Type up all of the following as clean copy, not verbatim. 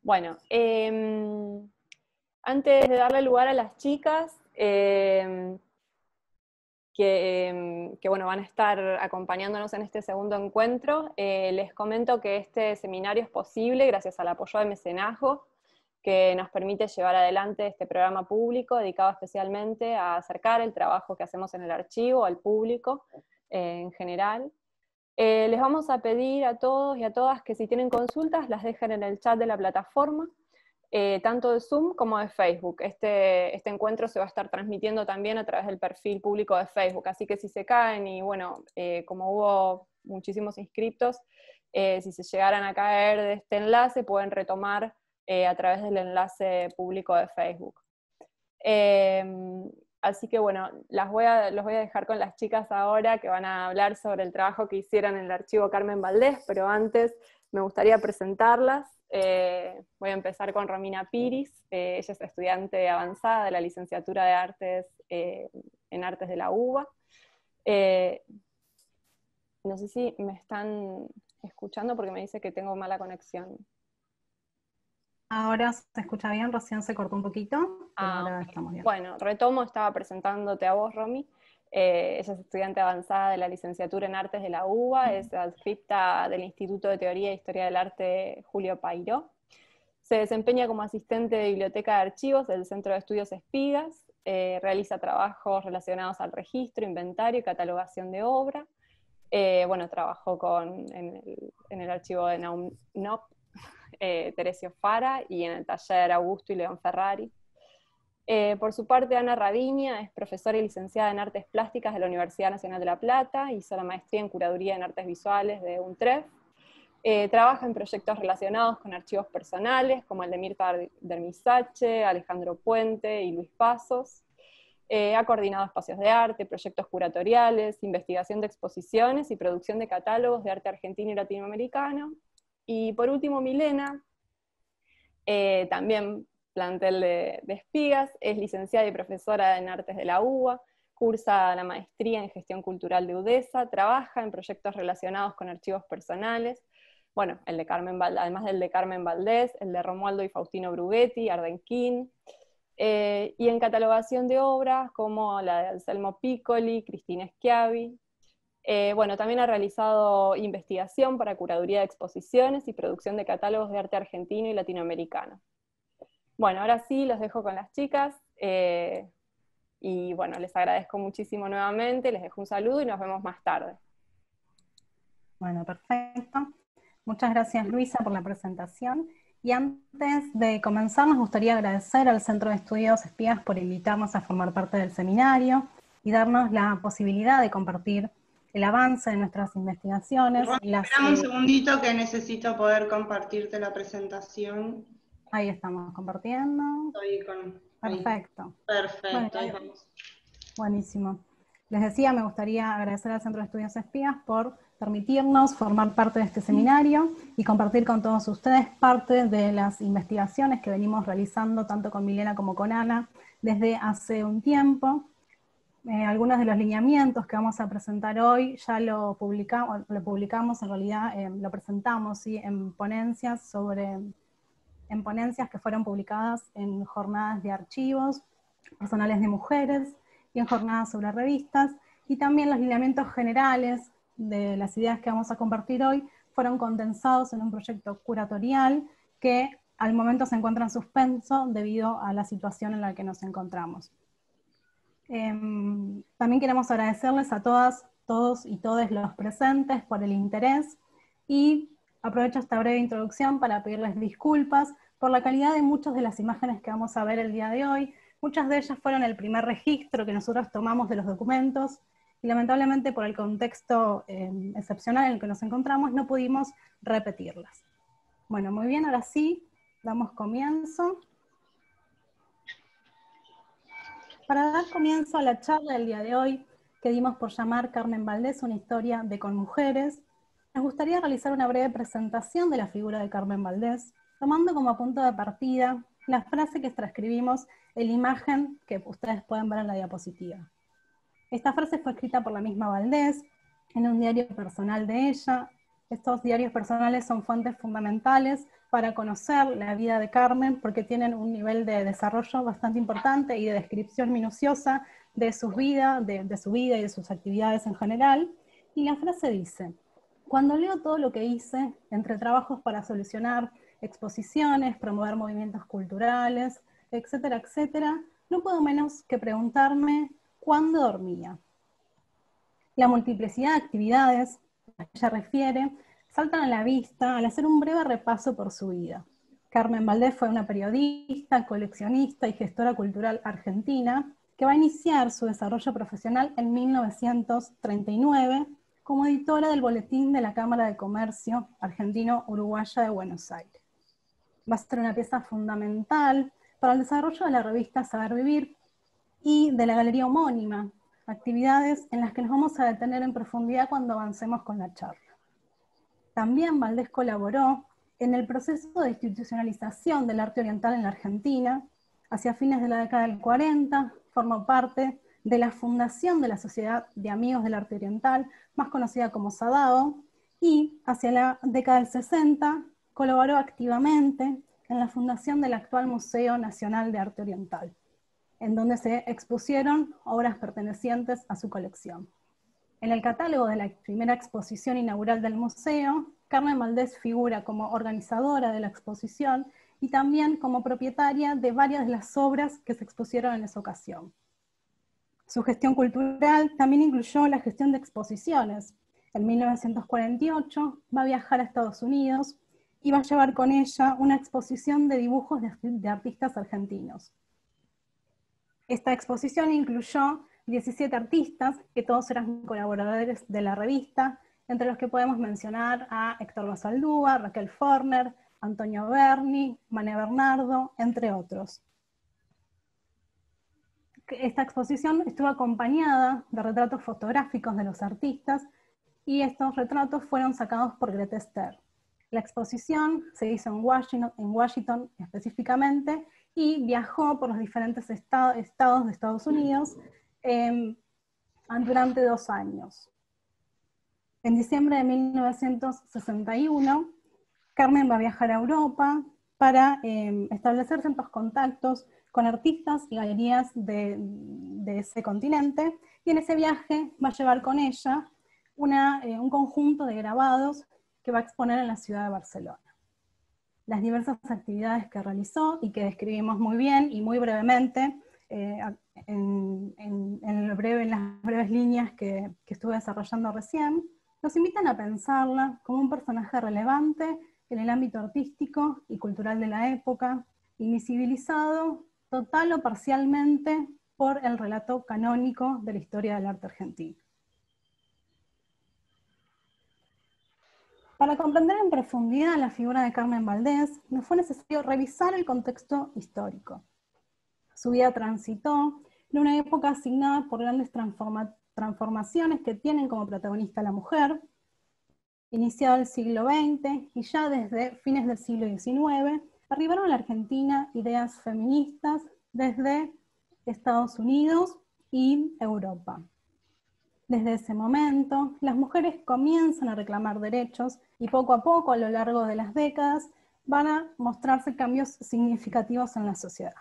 Bueno, antes de darle lugar a las chicas, que bueno, van a estar acompañándonos en este segundo encuentro, les comento que este seminario es posible gracias al apoyo de mecenazgo, que nos permite llevar adelante este programa público dedicado especialmente a acercar el trabajo que hacemos en el archivo al público en general. Les vamos a pedir a todos y a todas que si tienen consultas las dejen en el chat de la plataforma, tanto de Zoom como de Facebook. Este encuentro se va a estar transmitiendo también a través del perfil público de Facebook, así que si se caen y bueno, como hubo muchísimos inscriptos, si se llegaran a caer de este enlace pueden retomar a través del enlace público de Facebook. Así que bueno, los voy a dejar con las chicas ahora, que van a hablar sobre el trabajo que hicieron en el archivo Carmen Valdés, pero antes me gustaría presentarlas. Voy a empezar con Romina Piris. Ella es estudiante avanzada de la licenciatura de Artes en Artes de la UBA. No sé si me están escuchando porque me dice que tengo mala conexión. Ahora se escucha bien, recién se cortó un poquito, pero ahora estamos bien. Bueno, retomo, estaba presentándote a vos, Romy. Ella es estudiante avanzada de la licenciatura en Artes de la UBA, es adscripta del Instituto de Teoría e Historia del Arte Julio Pairó. Se desempeña como asistente de biblioteca de archivos del Centro de Estudios Espigas, realiza trabajos relacionados al registro, inventario y catalogación de obra. Bueno, trabajó en el archivo de NOP, Teresio Fara, y en el taller Augusto y León Ferrari. Por su parte, Ana Raviña es profesora y licenciada en Artes Plásticas de la Universidad Nacional de La Plata, hizo la maestría en Curaduría en Artes Visuales de UNTREF, trabaja en proyectos relacionados con archivos personales, como el de Mirta Dermisache, Alejandro Puente y Luis Pasos. Ha coordinado espacios de arte, proyectos curatoriales, investigación de exposiciones y producción de catálogos de arte argentino y latinoamericano. Y por último, Milena, también plantel de Espigas, es licenciada y profesora en Artes de la UBA, cursa la maestría en Gestión Cultural de UDESA, trabaja en proyectos relacionados con archivos personales, bueno, el de Carmen Valdés, además del de Carmen Valdés, el de Romualdo y Faustino Brughetti, Ardenquín, y en catalogación de obras como la de Anselmo Piccoli, Cristina Schiavi. Bueno, también ha realizado investigación para curaduría de exposiciones y producción de catálogos de arte argentino y latinoamericano. Bueno, ahora sí, los dejo con las chicas, y bueno, les agradezco muchísimo nuevamente, les dejo un saludo y nos vemos más tarde. Bueno, perfecto. Muchas gracias, Luisa, por la presentación. Y antes de comenzar, nos gustaría agradecer al Centro de Estudios Espigas por invitarnos a formar parte del seminario y darnos la posibilidad de compartir el avance de nuestras investigaciones. Espera un segundito que necesito poder compartirte la presentación. Ahí estamos compartiendo. Perfecto. Perfecto, ahí vamos. Buenísimo. Les decía, me gustaría agradecer al Centro de Estudios Espigas por permitirnos formar parte de este seminario y compartir con todos ustedes parte de las investigaciones que venimos realizando tanto con Milena como con Ana desde hace un tiempo. Algunos de los lineamientos que vamos a presentar hoy ya lo publicamos, en realidad lo presentamos, ¿sí?, en ponencias que fueron publicadas en jornadas de archivos personales de mujeres y en jornadas sobre revistas, y también los lineamientos generales de las ideas que vamos a compartir hoy fueron condensados en un proyecto curatorial que al momento se encuentra en suspenso debido a la situación en la que nos encontramos. También queremos agradecerles a todas, todos y todes los presentes por el interés, y aprovecho esta breve introducción para pedirles disculpas por la calidad de muchas de las imágenes que vamos a ver el día de hoy. Muchas de ellas fueron el primer registro que nosotros tomamos de los documentos, y lamentablemente por el contexto excepcional en el que nos encontramos no pudimos repetirlas. Bueno, muy bien, ahora sí, damos comienzo. Para dar comienzo a la charla del día de hoy, que dimos por llamar Carmen Valdés, una historia de con mujeres, nos gustaría realizar una breve presentación de la figura de Carmen Valdés, tomando como punto de partida la frase que transcribimos en la imagen que ustedes pueden ver en la diapositiva. Esta frase fue escrita por la misma Valdés, en un diario personal de ella, Estos diarios personales son fuentes fundamentales para conocer la vida de Carmen, porque tienen un nivel de desarrollo bastante importante y de descripción minuciosa de su vida y de sus actividades en general. Y la frase dice: cuando leo todo lo que hice, entre trabajos para solucionar exposiciones, promover movimientos culturales, etcétera, etcétera, no puedo menos que preguntarme cuándo dormía. La multiplicidad de actividades a que ella refiere saltan a la vista al hacer un breve repaso por su vida. Carmen Valdés fue una periodista, coleccionista y gestora cultural argentina que va a iniciar su desarrollo profesional en 1939 como editora del Boletín de la Cámara de Comercio Argentino-Uruguaya de Buenos Aires. Va a ser una pieza fundamental para el desarrollo de la revista Saber Vivir y de la galería homónima, actividades en las que nos vamos a detener en profundidad cuando avancemos con la charla. También Valdés colaboró en el proceso de institucionalización del arte oriental en la Argentina. Hacia fines de la década del 40, formó parte de la fundación de la Sociedad de Amigos del Arte Oriental, más conocida como SADAO, y hacia la década del 60 colaboró activamente en la fundación del actual Museo Nacional de Arte Oriental, en donde se expusieron obras pertenecientes a su colección. En el catálogo de la primera exposición inaugural del museo, Carmen Valdés figura como organizadora de la exposición y también como propietaria de varias de las obras que se expusieron en esa ocasión. Su gestión cultural también incluyó la gestión de exposiciones. En 1948 va a viajar a Estados Unidos y va a llevar con ella una exposición de dibujos de artistas argentinos. Esta exposición incluyó 17 artistas, que todos eran colaboradores de la revista, entre los que podemos mencionar a Héctor Basaldúa, Raquel Forner, Antonio Berni, Mané Bernardo, entre otros. Esta exposición estuvo acompañada de retratos fotográficos de los artistas, y estos retratos fueron sacados por Grete Ster. La exposición se hizo en Washington específicamente, y viajó por los diferentes estados de Estados Unidos durante 2 años. En diciembre de 1961, Carmen va a viajar a Europa para establecer ciertos contactos con artistas y galerías de ese continente, y en ese viaje va a llevar con ella un conjunto de grabados que va a exponer en la ciudad de Barcelona. Las diversas actividades que realizó y que describimos muy bien y muy brevemente en las breves líneas que estuve desarrollando recién, nos invitan a pensarla como un personaje relevante en el ámbito artístico y cultural de la época, invisibilizado total o parcialmente por el relato canónico de la historia del arte argentino. Para comprender en profundidad la figura de Carmen Valdés, nos fue necesario revisar el contexto histórico. Su vida transitó en una época asignada por grandes transformaciones que tienen como protagonista a la mujer, iniciado el siglo XX, y ya desde fines del siglo XIX, arribaron a la Argentina ideas feministas desde Estados Unidos y Europa. Desde ese momento, las mujeres comienzan a reclamar derechos y poco a poco, a lo largo de las décadas, van a mostrarse cambios significativos en la sociedad.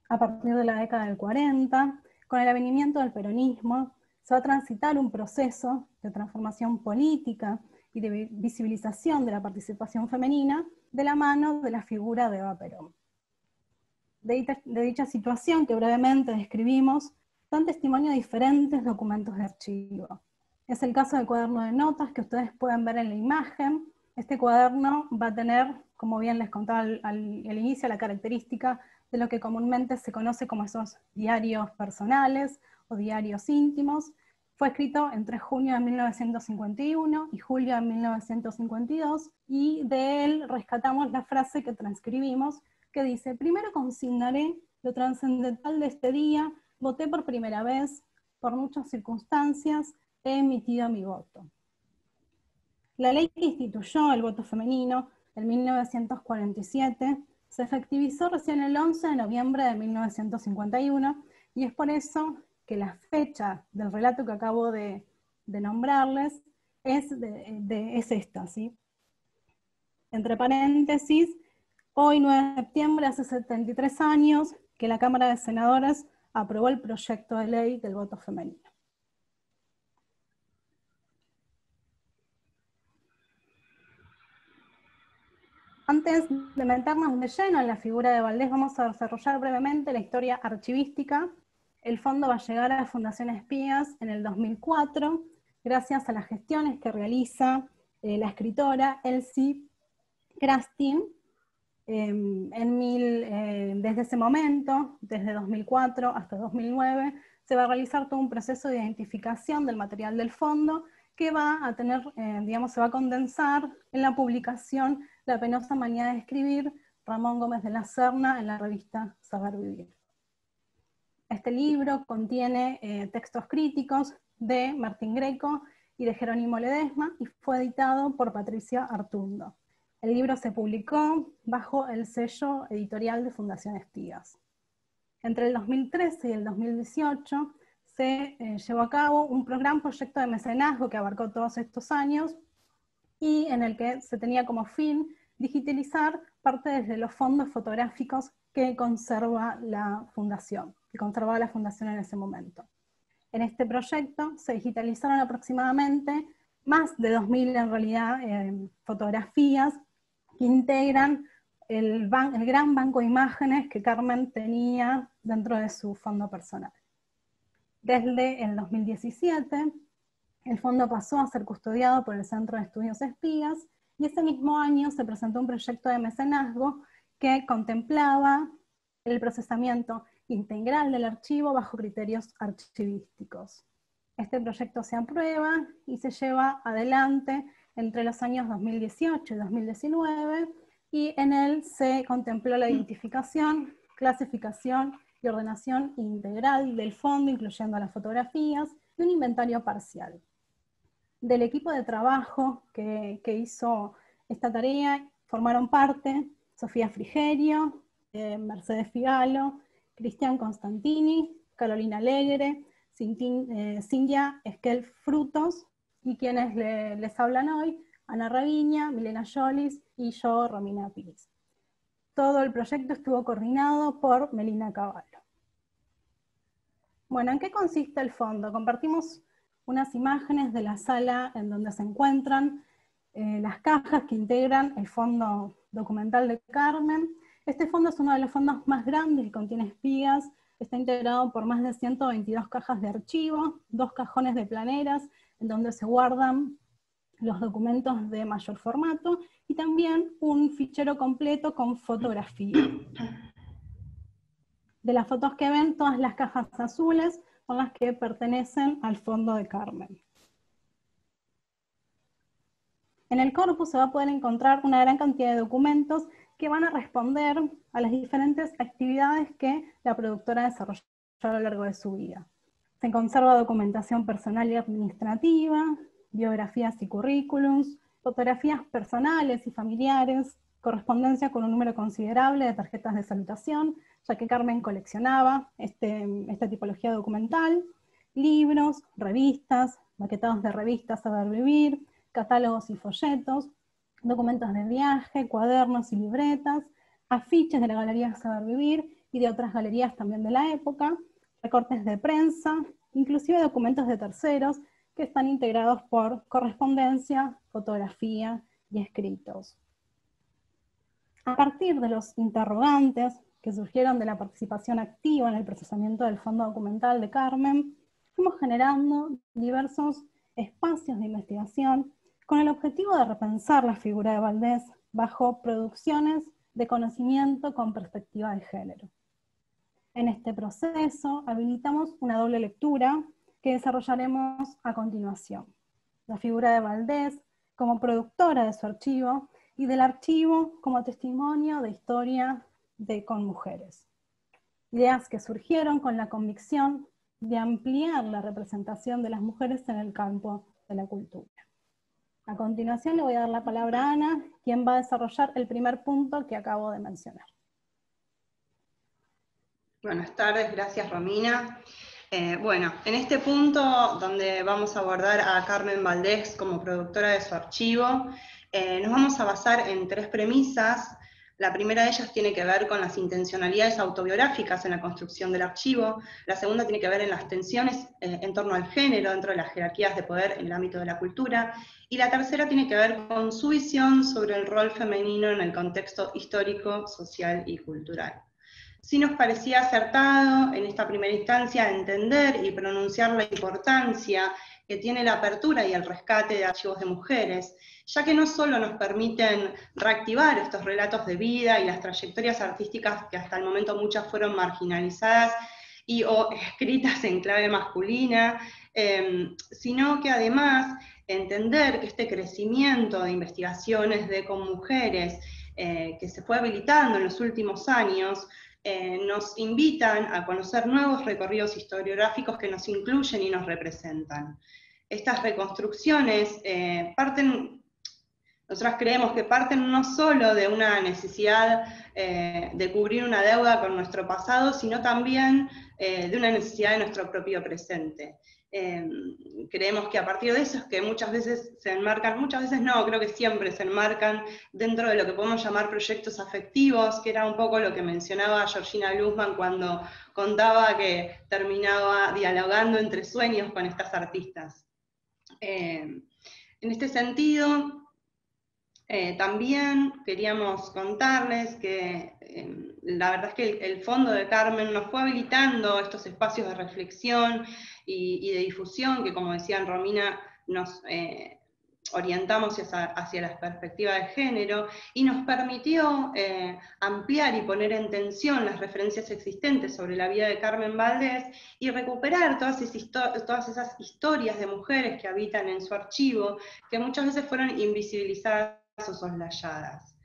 A partir de la década del 40, con el advenimiento del peronismo, se va a transitar un proceso de transformación política y de visibilización de la participación femenina de la mano de la figura de Eva Perón. De dicha situación que brevemente describimos, dan testimonio de diferentes documentos de archivo. Es el caso del cuaderno de notas que ustedes pueden ver en la imagen. Este cuaderno va a tener, como bien les contaba al inicio, la característica de lo que comúnmente se conoce como esos diarios personales o diarios íntimos. Fue escrito entre junio de 1951 y julio de 1952, y de él rescatamos la frase que transcribimos, que dice: primero consignaré lo trascendental de este día. Voté por primera vez, por muchas circunstancias, he emitido mi voto. La ley que instituyó el voto femenino en 1947 se efectivizó recién el 11 de noviembre de 1951, y es por eso que la fecha del relato que acabo de nombrarles es esta, ¿sí? Entre paréntesis, hoy 9 de septiembre, hace 73 años, que la Cámara de Senadores aprobó el proyecto de ley del voto femenino. Antes de meternos de lleno en la figura de Valdés, vamos a desarrollar brevemente la historia archivística. El fondo va a llegar a la Fundación Espías en el 2004, gracias a las gestiones que realiza la escritora Elsie Krastin. Desde ese momento, desde 2004 hasta 2009, se va a realizar todo un proceso de identificación del material del fondo que va a tener, se va a condensar en la publicación La penosa manía de escribir, Ramón Gómez de la Serna, en la revista Saber Vivir. Este libro contiene textos críticos de Martín Greco y de Jerónimo Ledesma y fue editado por Patricia Artundo. El libro se publicó bajo el sello editorial de Fundación Espías. Entre el 2013 y el 2018 se llevó a cabo un gran proyecto de mecenazgo que abarcó todos estos años y en el que se tenía como fin digitalizar parte de los fondos fotográficos que conservaba la Fundación en ese momento. En este proyecto se digitalizaron aproximadamente más de 2.000 en realidad fotografías que integran el gran banco de imágenes que Carmen tenía dentro de su fondo personal. Desde el 2017, el fondo pasó a ser custodiado por el Centro de Estudios Espías y ese mismo año se presentó un proyecto de mecenazgo que contemplaba el procesamiento integral del archivo bajo criterios archivísticos. Este proyecto se aprueba y se lleva adelante entre los años 2018 y 2019, y en él se contempló la identificación, clasificación y ordenación integral del fondo, incluyendo las fotografías, y un inventario parcial. Del equipo de trabajo que hizo esta tarea formaron parte Sofía Frigerio, Mercedes Figalo, Cristian Constantini, Carolina Alegre, Cintia Esquel Frutos, y quienes les hablan hoy, Ana Raviña, Milena Jolis y yo, Romina Piris. Todo el proyecto estuvo coordinado por Melina Cavallo. Bueno, ¿en qué consiste el fondo? Compartimos unas imágenes de la sala en donde se encuentran las cajas que integran el fondo documental de Carmen. Este fondo es uno de los fondos más grandes que contiene espías. Está integrado por más de 122 cajas de archivo, 2 cajones de planeras, en donde se guardan los documentos de mayor formato, y también un fichero completo con fotografía. De las fotos que ven, todas las cajas azules son las que pertenecen al fondo de Carmen. En el corpus se va a poder encontrar una gran cantidad de documentos que van a responder a las diferentes actividades que la productora desarrolló a lo largo de su vida. Se conserva documentación personal y administrativa, biografías y currículums, fotografías personales y familiares, correspondencia con un número considerable de tarjetas de salutación, ya que Carmen coleccionaba esta tipología documental, libros, revistas, maquetados de revistas Saber Vivir, catálogos y folletos, documentos de viaje, cuadernos y libretas, afiches de la Galería Saber Vivir y de otras galerías también de la época, recortes de prensa, inclusive documentos de terceros que están integrados por correspondencia, fotografía y escritos. A partir de los interrogantes que surgieron de la participación activa en el procesamiento del fondo documental de Carmen, fuimos generando diversos espacios de investigación con el objetivo de repensar la figura de Valdés bajo producciones de conocimiento con perspectiva de género. En este proceso habilitamos una doble lectura que desarrollaremos a continuación. La figura de Valdés como productora de su archivo y del archivo como testimonio de historia con mujeres. Ideas que surgieron con la convicción de ampliar la representación de las mujeres en el campo de la cultura. A continuación le voy a dar la palabra a Ana, quien va a desarrollar el primer punto que acabo de mencionar. Buenas tardes, gracias Romina. Bueno, en este punto donde vamos a abordar a Carmen Valdés como productora de su archivo, nos vamos a basar en 3 premisas. La primera de ellas tiene que ver con las intencionalidades autobiográficas en la construcción del archivo, la segunda tiene que ver en las tensiones en torno al género dentro de las jerarquías de poder en el ámbito de la cultura, y la tercera tiene que ver con su visión sobre el rol femenino en el contexto histórico, social y cultural. Sí nos parecía acertado en esta primera instancia entender y pronunciar la importancia que tiene la apertura y el rescate de archivos de mujeres, ya que no solo nos permiten reactivar estos relatos de vida y las trayectorias artísticas que hasta el momento muchas fueron marginalizadas y o escritas en clave masculina, sino que además entender que este crecimiento de investigaciones con mujeres que se fue habilitando en los últimos años, nos invitan a conocer nuevos recorridos historiográficos que nos incluyen y nos representan. Estas reconstrucciones nosotras creemos que parten no solo de una necesidad de cubrir una deuda con nuestro pasado, sino también de una necesidad de nuestro propio presente. Creemos que a partir de eso es que muchas veces se enmarcan, muchas veces no, creo que siempre se enmarcan dentro de lo que podemos llamar proyectos afectivos, que era un poco lo que mencionaba Georgina Glusman cuando contaba que terminaba dialogando entre sueños con estas artistas. En este sentido, también queríamos contarles que la verdad es que el Fondo de Carmen nos fue habilitando estos espacios de reflexión y de difusión que, como decían Romina, nos orientamos hacia la perspectiva de género y nos permitió ampliar y poner en tensión las referencias existentes sobre la vida de Carmen Valdés y recuperar todas esas historias de mujeres que habitan en su archivo, que muchas veces fueron invisibilizadas o soslayadas.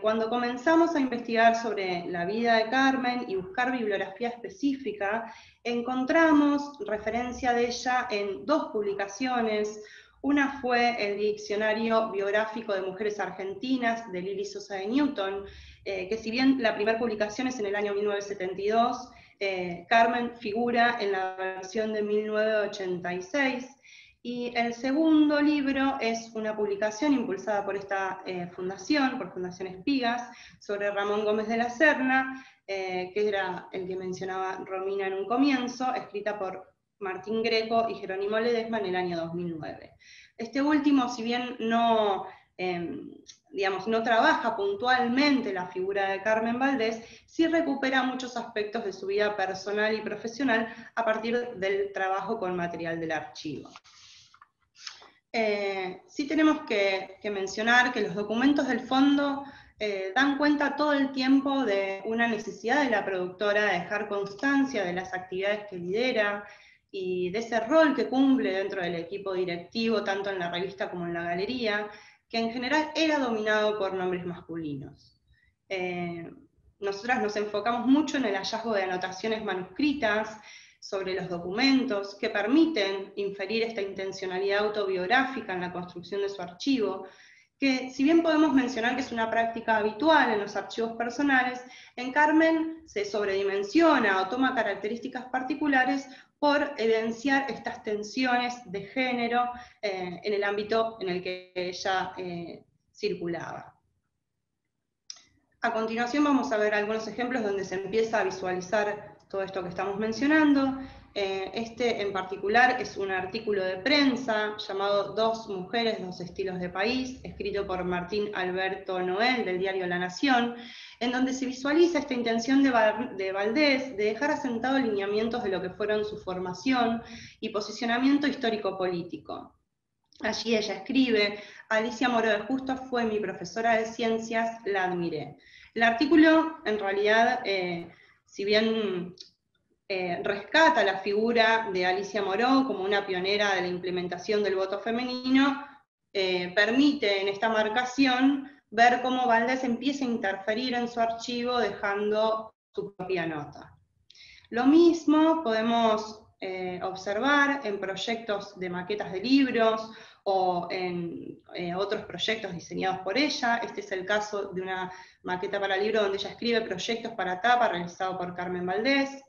Cuando comenzamos a investigar sobre la vida de Carmen y buscar bibliografía específica, encontramos referencia de ella en 2 publicaciones. Una fue el Diccionario Biográfico de Mujeres Argentinas de Lili Sosa de Newton, que si bien la primera publicación es en el año 1972, Carmen figura en la versión de 1986, y el segundo libro es una publicación impulsada por esta fundación, por Fundación Espigas, sobre Ramón Gómez de la Serna, que era el que mencionaba Romina en un comienzo, escrita por Martín Greco y Jerónimo Ledesma en el año 2009. Este último, si bien no trabaja puntualmente la figura de Carmen Valdés, sí recupera muchos aspectos de su vida personal y profesional a partir del trabajo con material del archivo. Sí tenemos que mencionar que los documentos del fondo dan cuenta todo el tiempo de una necesidad de la productora de dejar constancia de las actividades que lidera y de ese rol que cumple dentro del equipo directivo, tanto en la revista como en la galería, que en general era dominado por nombres masculinos. Nosotras nos enfocamos mucho en el hallazgo de anotaciones manuscritas sobre los documentos que permiten inferir esta intencionalidad autobiográfica en la construcción de su archivo, que si bien podemos mencionar que es una práctica habitual en los archivos personales, en Carmen se sobredimensiona o toma características particulares por evidenciar estas tensiones de género en el ámbito en el que ella circulaba. A continuación vamos a ver algunos ejemplos donde se empieza a visualizar todo esto que estamos mencionando. Este en particular es un artículo de prensa llamado Dos mujeres, dos estilos de país, escrito por Martín Alberto Noel del diario La Nación, en donde se visualiza esta intención de Valdés de dejar asentados lineamientos de lo que fueron su formación y posicionamiento histórico-político. Allí ella escribe: Alicia Moró de Justo fue mi profesora de ciencias, la admiré. El artículo, en realidad, si bien rescata la figura de Alicia Moró como una pionera de la implementación del voto femenino, permite en esta marcación ver cómo Valdés empieza a interferir en su archivo dejando su propia nota. Lo mismo podemos observar en proyectos de maquetas de libros o en otros proyectos diseñados por ella. Este es el caso de una maqueta para libro donde ella escribe proyectos para tapa realizado por Carmen Valdés.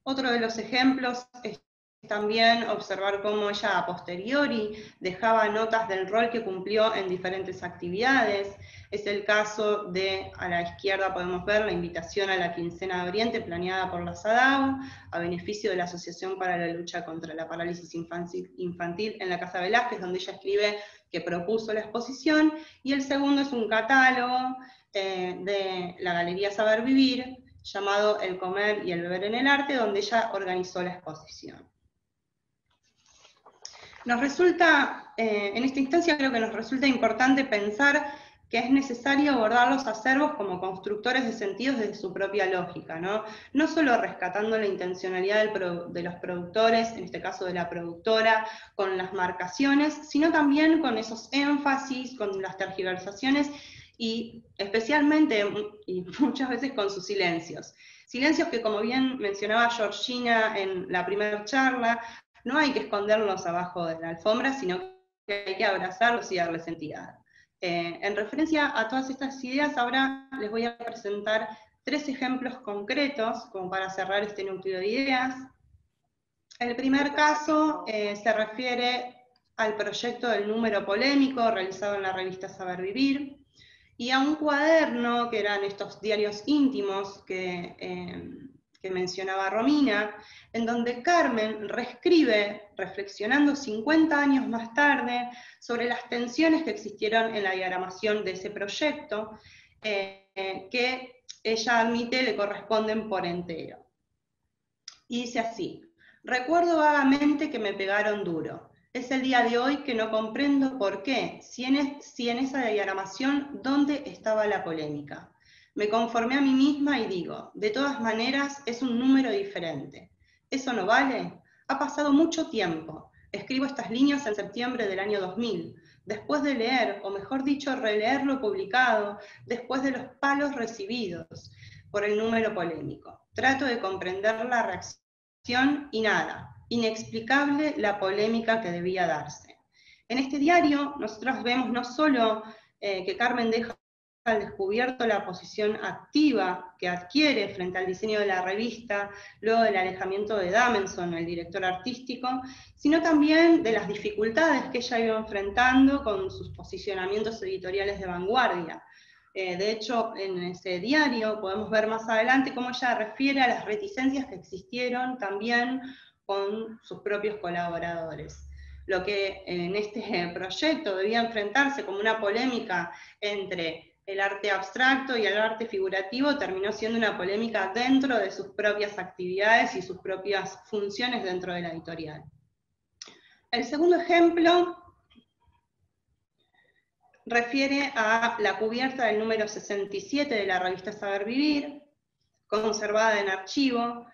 Otro de los ejemplos es también observar cómo ella a posteriori dejaba notas del rol que cumplió en diferentes actividades. Es el caso de, a la izquierda podemos ver la invitación a la Quincena de Oriente planeada por la SADAO, a beneficio de la Asociación para la Lucha contra la Parálisis Infantil en la Casa Velázquez, donde ella escribe que propuso la exposición, y el segundo es un catálogo de la Galería Saber Vivir, llamado El comer y el beber en el arte, donde ella organizó la exposición. Nos resulta, en esta instancia creo que nos resulta importante pensar que es necesario abordar los acervos como constructores de sentidos desde su propia lógica, ¿no? No solo rescatando la intencionalidad de los productores, en este caso de la productora, con las marcaciones, sino también con esos énfasis, con las tergiversaciones, y especialmente, y muchas veces con sus silencios. Silencios que, como bien mencionaba Georgina en la primera charla, no hay que esconderlos abajo de la alfombra, sino que hay que abrazarlos y darles entidad. En referencia a todas estas ideas, ahora les voy a presentar 3 ejemplos concretos, como para cerrar este núcleo de ideas. El primer caso se refiere al proyecto del número polémico realizado en la revista Saber Vivir, y a un cuaderno, que eran estos diarios íntimos que mencionaba Romina, en donde Carmen reescribe, reflexionando 50 años más tarde, sobre las tensiones que existieron en la diagramación de ese proyecto, que ella admite le corresponden por entero. Y dice así: recuerdo vagamente que me pegaron duro. Es el día de hoy que no comprendo por qué, si en esa diagramación, ¿dónde estaba la polémica? Me conformé a mí misma y digo, de todas maneras es un número diferente. ¿Eso no vale? Ha pasado mucho tiempo. Escribo estas líneas en septiembre del año 2000, después de leer, o mejor dicho, releer lo publicado, después de los palos recibidos por el número polémico. Trato de comprender la reacción y nada. Inexplicable la polémica que debía darse. En este diario nosotros vemos no solo que Carmen deja al descubierto la posición activa que adquiere frente al diseño de la revista luego del alejamiento de Damenson, el director artístico, sino también de las dificultades que ella iba enfrentando con sus posicionamientos editoriales de vanguardia. De hecho, en ese diario podemos ver más adelante cómo ella refiere a las reticencias que existieron también con sus propios colaboradores. Lo que en este proyecto debía enfrentarse como una polémica entre el arte abstracto y el arte figurativo terminó siendo una polémica dentro de sus propias actividades y sus propias funciones dentro de la editorial. El segundo ejemplo refiere a la cubierta del número 67 de la revista Saber Vivir, conservada en archivo,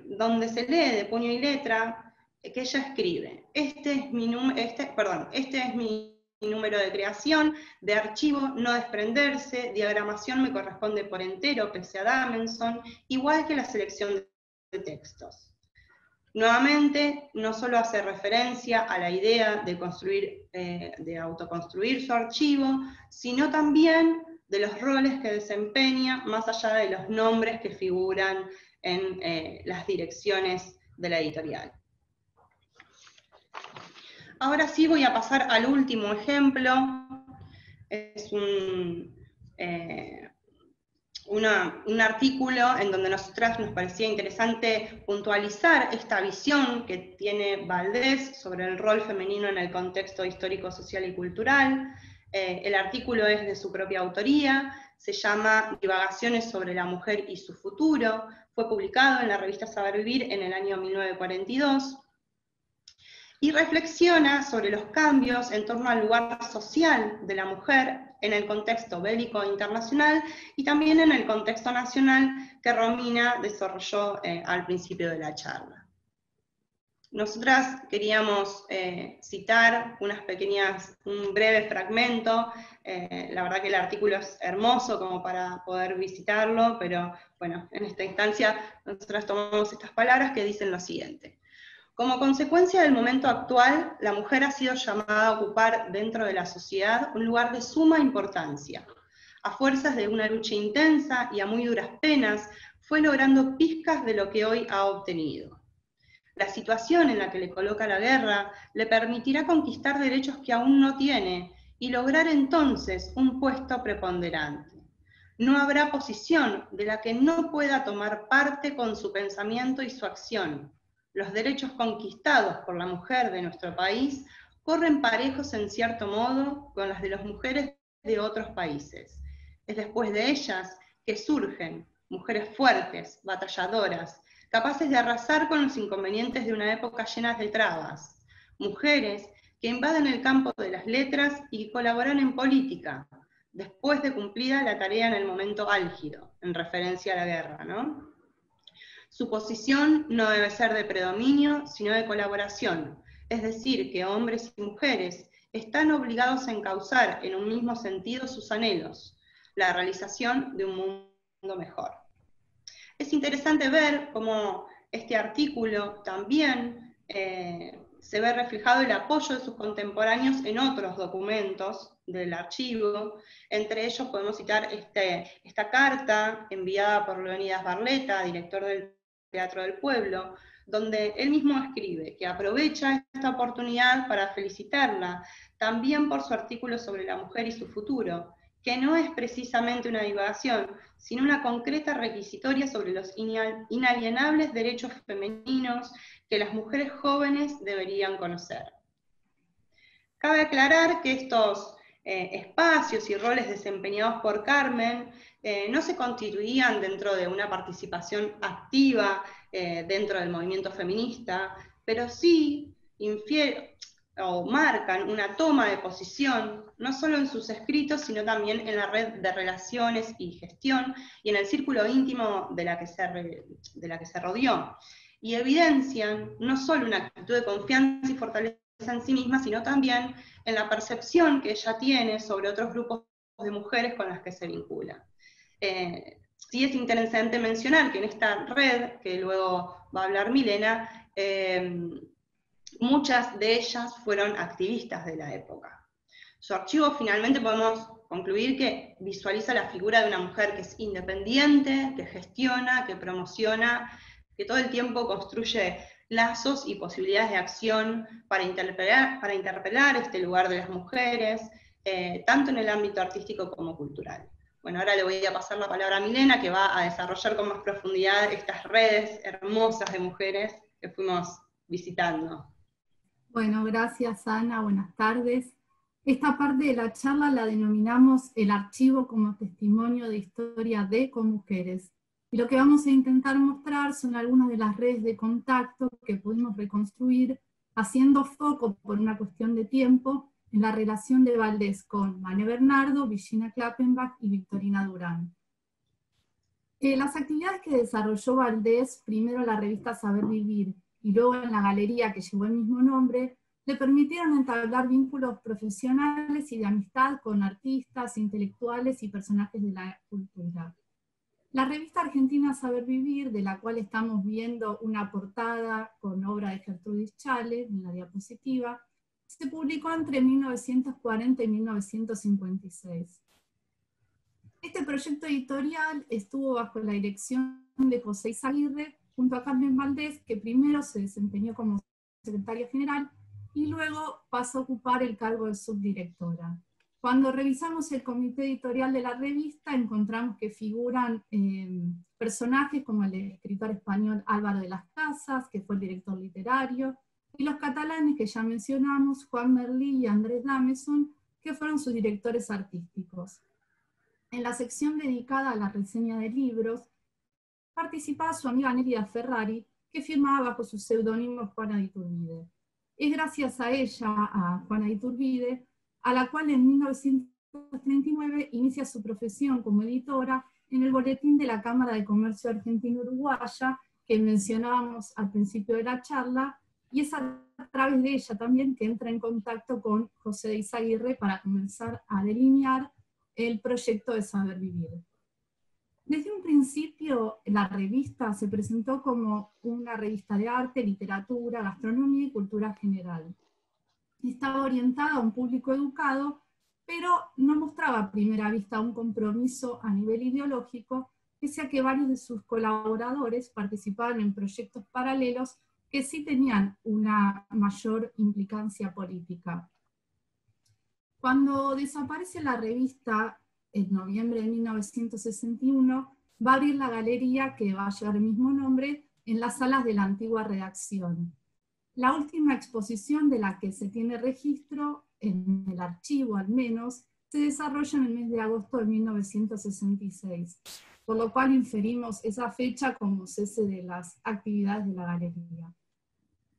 donde se lee de puño y letra que ella escribe: este es mi número de creación, de archivo no desprenderse, diagramación me corresponde por entero, pese a Damenson, igual que la selección de textos. Nuevamente, no solo hace referencia a la idea de autoconstruir su archivo, sino también de los roles que desempeña, más allá de los nombres que figuran en las direcciones de la editorial. Ahora sí voy a pasar al último ejemplo. Es un artículo en donde nosotras nos parecía interesante puntualizar esta visión que tiene Valdés sobre el rol femenino en el contexto histórico, social y cultural. El artículo es de su propia autoría, se llama Divagaciones sobre la mujer y su futuro, fue publicado en la revista Saber Vivir en el año 1942, y reflexiona sobre los cambios en torno al lugar social de la mujer en el contexto bélico internacional y también en el contexto nacional que Romina desarrolló al principio de la charla. Nosotras queríamos citar un breve fragmento. La verdad que el artículo es hermoso como para poder visitarlo, pero bueno, en esta instancia nosotras tomamos estas palabras que dicen lo siguiente: como consecuencia del momento actual, la mujer ha sido llamada a ocupar dentro de la sociedad un lugar de suma importancia. A fuerzas de una lucha intensa y a muy duras penas, fue logrando pizcas de lo que hoy ha obtenido. La situación en la que le coloca la guerra le permitirá conquistar derechos que aún no tiene y lograr entonces un puesto preponderante. No habrá posición de la que no pueda tomar parte con su pensamiento y su acción. Los derechos conquistados por la mujer de nuestro país corren parejos en cierto modo con las de las mujeres de otros países. Es después de ellas que surgen mujeres fuertes, batalladoras, capaces de arrasar con los inconvenientes de una época llena de trabas, mujeres que invaden el campo de las letras y que colaboran en política, después de cumplida la tarea en el momento álgido, en referencia a la guerra, ¿no? Su posición no debe ser de predominio, sino de colaboración, es decir, que hombres y mujeres están obligados a encauzar en un mismo sentido sus anhelos, la realización de un mundo mejor. Es interesante ver cómo este artículo también se ve reflejado el apoyo de sus contemporáneos en otros documentos del archivo. Entre ellos podemos citar esta carta enviada por Leonidas Barletta, director del Teatro del Pueblo, donde él mismo escribe que aprovecha esta oportunidad para felicitarla, también por su artículo sobre la mujer y su futuro, que no es precisamente una divagación, sino una concreta requisitoria sobre los inalienables derechos femeninos que las mujeres jóvenes deberían conocer. Cabe aclarar que estos espacios y roles desempeñados por Carmen no se constituían dentro de una participación activa dentro del movimiento feminista, pero sí marcan una toma de posición, no solo en sus escritos, sino también en la red de relaciones y gestión, y en el círculo íntimo de la que se rodeó, y evidencian no solo una actitud de confianza y fortaleza en sí misma, sino también en la percepción que ella tiene sobre otros grupos de mujeres con las que se vincula. Sí es interesante mencionar que en esta red, que luego va a hablar Milena, muchas de ellas fueron activistas de la época. Su archivo finalmente podemos concluir que visualiza la figura de una mujer que es independiente, que gestiona, que promociona, que todo el tiempo construye lazos y posibilidades de acción para interpelar este lugar de las mujeres, tanto en el ámbito artístico como cultural. Bueno, ahora le voy a pasar la palabra a Milena, que va a desarrollar con más profundidad estas redes hermosas de mujeres que fuimos visitando. Bueno, gracias Ana, buenas tardes. Esta parte de la charla la denominamos el archivo como testimonio de historia de con mujeres. Y lo que vamos a intentar mostrar son algunas de las redes de contacto que pudimos reconstruir, haciendo foco por una cuestión de tiempo en la relación de Valdés con Mané Bernardo, Virginia Klappenbach y Victorina Durán. Las actividades que desarrolló Valdés, primero en la revista Saber Vivir, y luego en la galería que llevó el mismo nombre, le permitieron entablar vínculos profesionales y de amistad con artistas, intelectuales y personajes de la cultura. La revista argentina Saber Vivir, de la cual estamos viendo una portada con obra de Gertrudis Chale en la diapositiva, se publicó entre 1940 y 1956. Este proyecto editorial estuvo bajo la dirección de José Izaguirre, junto a Carmen Valdés, que primero se desempeñó como secretaria general y luego pasó a ocupar el cargo de subdirectora. Cuando revisamos el comité editorial de la revista, encontramos que figuran personajes como el escritor español Álvaro de las Casas, que fue el director literario, y los catalanes que ya mencionamos, Juan Merlí y Andrés Dameson, que fueron sus directores artísticos. En la sección dedicada a la reseña de libros, participaba su amiga Nélida Ferrari, que firmaba bajo su seudónimo Juana de Iturbide. Es gracias a ella, a Juana de Iturbide, a la cual en 1939 inicia su profesión como editora en el boletín de la Cámara de Comercio Argentino-Uruguaya, que mencionábamos al principio de la charla, y es a través de ella también que entra en contacto con José de Izaguirre para comenzar a delinear el proyecto de Saber Vivir. Desde un principio, la revista se presentó como una revista de arte, literatura, gastronomía y cultura general. Estaba orientada a un público educado, pero no mostraba a primera vista un compromiso a nivel ideológico, pese a que varios de sus colaboradores participaban en proyectos paralelos que sí tenían una mayor implicancia política. Cuando desaparece la revista en noviembre de 1961, va a abrir la galería que va a llevar el mismo nombre en las salas de la antigua redacción. La última exposición de la que se tiene registro, en el archivo al menos, se desarrolla en el mes de agosto de 1966, por lo cual inferimos esa fecha como cese de las actividades de la galería.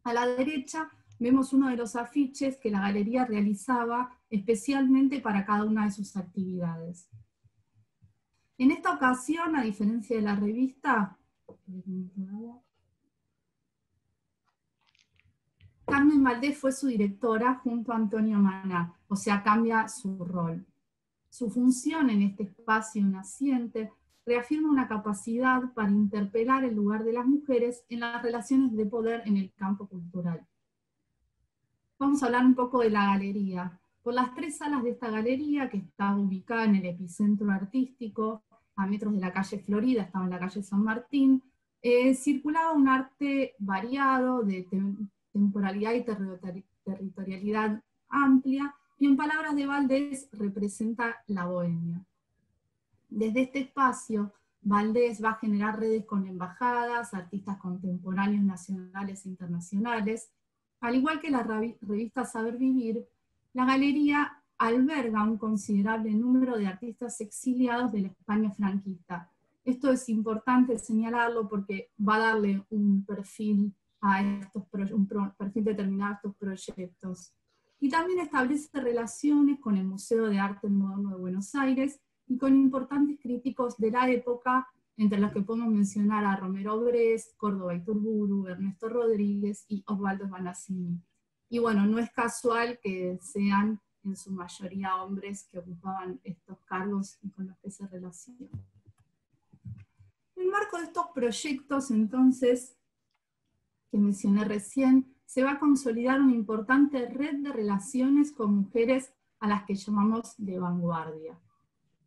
A la derecha vemos uno de los afiches que la galería realizaba especialmente para cada una de sus actividades. En esta ocasión, a diferencia de la revista, Carmen Valdés fue su directora junto a Antonio Maná, o sea, cambia su rol. Su función en este espacio naciente reafirma una capacidad para interpelar el lugar de las mujeres en las relaciones de poder en el campo cultural. Vamos a hablar un poco de la galería. Por las 3 salas de esta galería, que está ubicada en el epicentro artístico, a metros de la calle Florida, estaba en la calle San Martín, circulaba un arte variado, de temporalidad y territorialidad amplia, y en palabras de Valdés, representa la bohemia. Desde este espacio, Valdés va a generar redes con embajadas, artistas contemporáneos nacionales e internacionales. Al igual que la revista Saber Vivir, la galería alberga un considerable número de artistas exiliados de la España franquista. Esto es importante señalarlo porque va a darle un perfil a un perfil determinado a estos proyectos. Y también establece relaciones con el Museo de Arte Moderno de Buenos Aires y con importantes críticos de la época, entre los que podemos mencionar a Romero Brest, Córdoba Iturburu, Ernesto Rodríguez y Osvaldo Sbanazzini. Y bueno, no es casual que sean en su mayoría hombres que ocupaban estos cargos y con los que se relacionan. En el marco de estos proyectos, entonces, que mencioné recién, se va a consolidar una importante red de relaciones con mujeres a las que llamamos de vanguardia.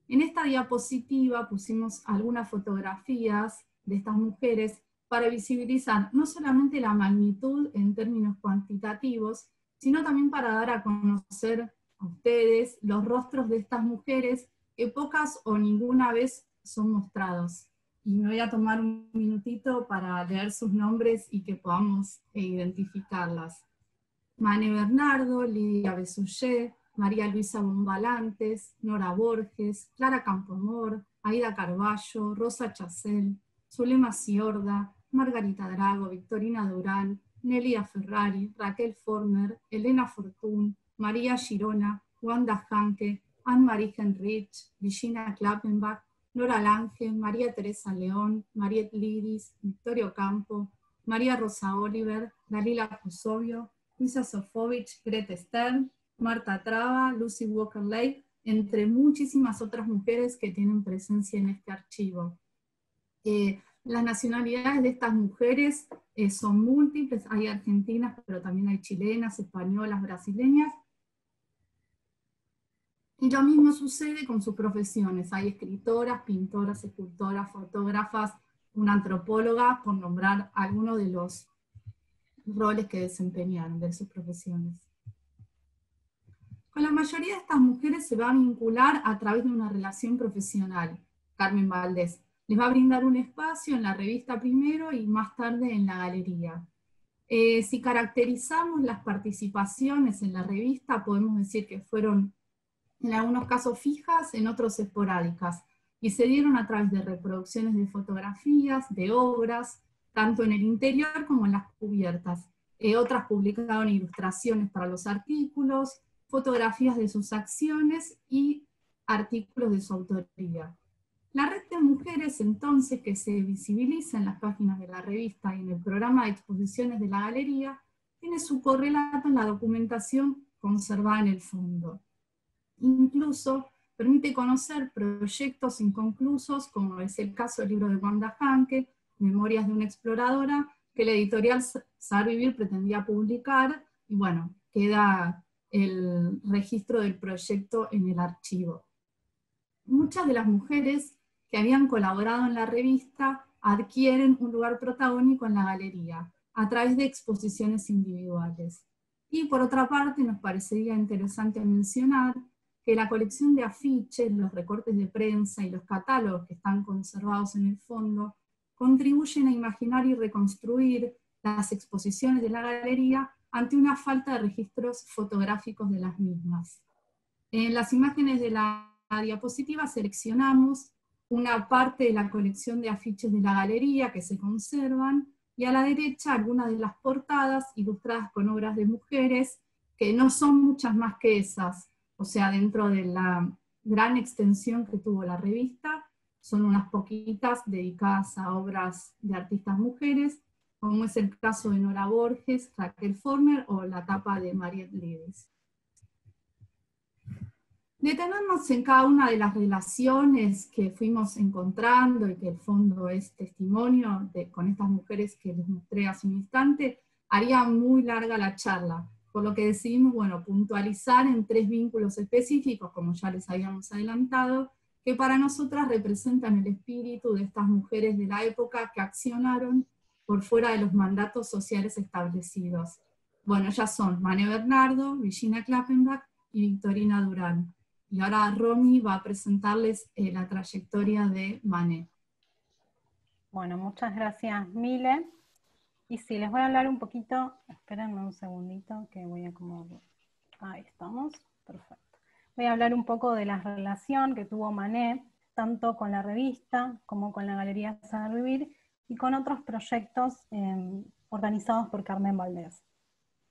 En esta diapositiva pusimos algunas fotografías de estas mujeres para visibilizar no solamente la magnitud en términos cuantitativos, sino también para dar a conocer a ustedes los rostros de estas mujeres que pocas o ninguna vez son mostrados. Y me voy a tomar un minutito para leer sus nombres y que podamos identificarlas. Mane Bernardo, Lidia Besullé, María Luisa Bombalantes, Nora Borges, Clara Campoamor, Aida Carballo, Rosa Chacel, Zulema Ciorda, Margarita Drago, Victorina Durán, Nelia Ferrari, Raquel Forner, Elena Fortún, María Girona, Wanda Hanke, Anne-Marie Henrich, Virginia Klappenbach, Nora Lange, María Teresa León, Mariet Lidis, Victorio Campo, María Rosa Oliver, Dalila Pusovio, Luisa Sofovich, Grete Stern, Marta Traba, Lucy Walker Lake, entre muchísimas otras mujeres que tienen presencia en este archivo. Las nacionalidades de estas mujeres son múltiples, hay argentinas, pero también hay chilenas, españolas, brasileñas. Y lo mismo sucede con sus profesiones, hay escritoras, pintoras, escultoras, fotógrafas, una antropóloga, por nombrar algunos de los roles que desempeñaron de sus profesiones. Con la mayoría de estas mujeres se va a vincular a través de una relación profesional. Carmen Valdés les va a brindar un espacio en la revista primero y más tarde en la galería. Si caracterizamos las participaciones en la revista, podemos decir que fueron en algunos casos fijas, en otros esporádicas, y se dieron a través de reproducciones de fotografías, de obras, tanto en el interior como en las cubiertas. Otras publicaron ilustraciones para los artículos, fotografías de sus acciones y artículos de su autoría. La red de mujeres, entonces, que se visibiliza en las páginas de la revista y en el programa de exposiciones de la galería, tiene su correlato en la documentación conservada en el fondo. Incluso permite conocer proyectos inconclusos, como es el caso del libro de Wanda Hanke, Memorias de una exploradora, que la editorial Saber Vivir pretendía publicar, y bueno, queda el registro del proyecto en el archivo. Muchas de las mujeres que habían colaborado en la revista adquieren un lugar protagónico en la galería, a través de exposiciones individuales. Y por otra parte, nos parecería interesante mencionar que la colección de afiches, los recortes de prensa y los catálogos que están conservados en el fondo, contribuyen a imaginar y reconstruir las exposiciones de la galería ante una falta de registros fotográficos de las mismas. En las imágenes de la diapositiva seleccionamos una parte de la colección de afiches de la galería que se conservan, y a la derecha algunas de las portadas ilustradas con obras de mujeres, que no son muchas más que esas, o sea, dentro de la gran extensión que tuvo la revista, son unas poquitas dedicadas a obras de artistas mujeres, como es el caso de Nora Borges, Raquel Former o la tapa de Mariette Lewis. Detenernos en cada una de las relaciones que fuimos encontrando y que el fondo es testimonio con estas mujeres que les mostré hace un instante, haría muy larga la charla, por lo que decidimos, bueno, puntualizar en 3 vínculos específicos, como ya les habíamos adelantado, que para nosotras representan el espíritu de estas mujeres de la época que accionaron por fuera de los mandatos sociales establecidos. Bueno, ellas son Mané Bernardo, Virginia Klappenbach y Victorina Durán. Y ahora Romy va a presentarles la trayectoria de Mané. Bueno, muchas gracias, Mile. Y sí, les voy a hablar un poquito, espérenme un segundito que voy a acomodar. Ahí estamos, perfecto. Voy a hablar un poco de la relación que tuvo Mané, tanto con la revista como con la Galería Saber Vivir y con otros proyectos organizados por Carmen Valdés.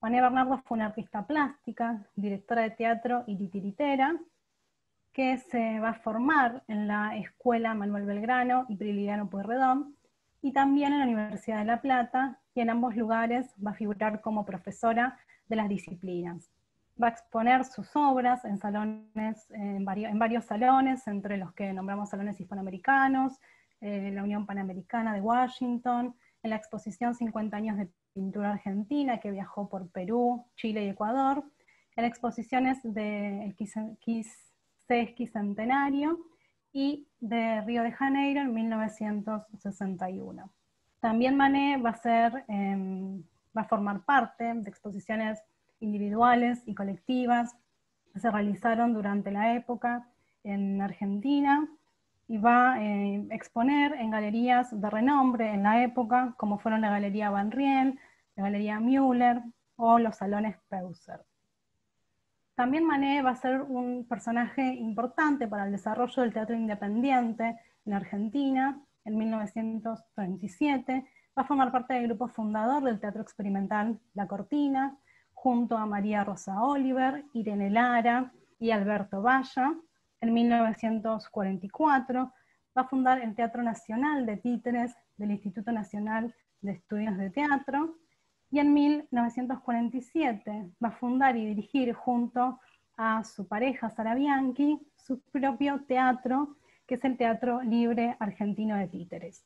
Mané Bernardo fue una artista plástica, directora de teatro y titiritera, que se va a formar en la Escuela Manuel Belgrano y Prilidiano Pueyrredón, y también en la Universidad de La Plata, y en ambos lugares va a figurar como profesora de las disciplinas. Va a exponer sus obras en salones, en varios salones, entre los que nombramos salones hispanoamericanos, la Unión Panamericana de Washington, en la exposición 50 años de pintura argentina, que viajó por Perú, Chile y Ecuador, en exposiciones del sesquicentenario y de Río de Janeiro en 1961. También Mané va a formar parte de exposiciones individuales y colectivas que se realizaron durante la época en Argentina, y va a exponer en galerías de renombre en la época, como fueron la Galería Van Rien, la Galería Müller o los salones Peuser. También Mané va a ser un personaje importante para el desarrollo del teatro independiente en Argentina. En 1937 va a formar parte del grupo fundador del teatro experimental La Cortina, junto a María Rosa Oliver, Irene Lara y Alberto Valla. En 1944 va a fundar el Teatro Nacional de Títeres del Instituto Nacional de Estudios de Teatro, y en 1947 va a fundar y dirigir junto a su pareja Sara Bianchi su propio teatro, que es el Teatro Libre Argentino de Títeres,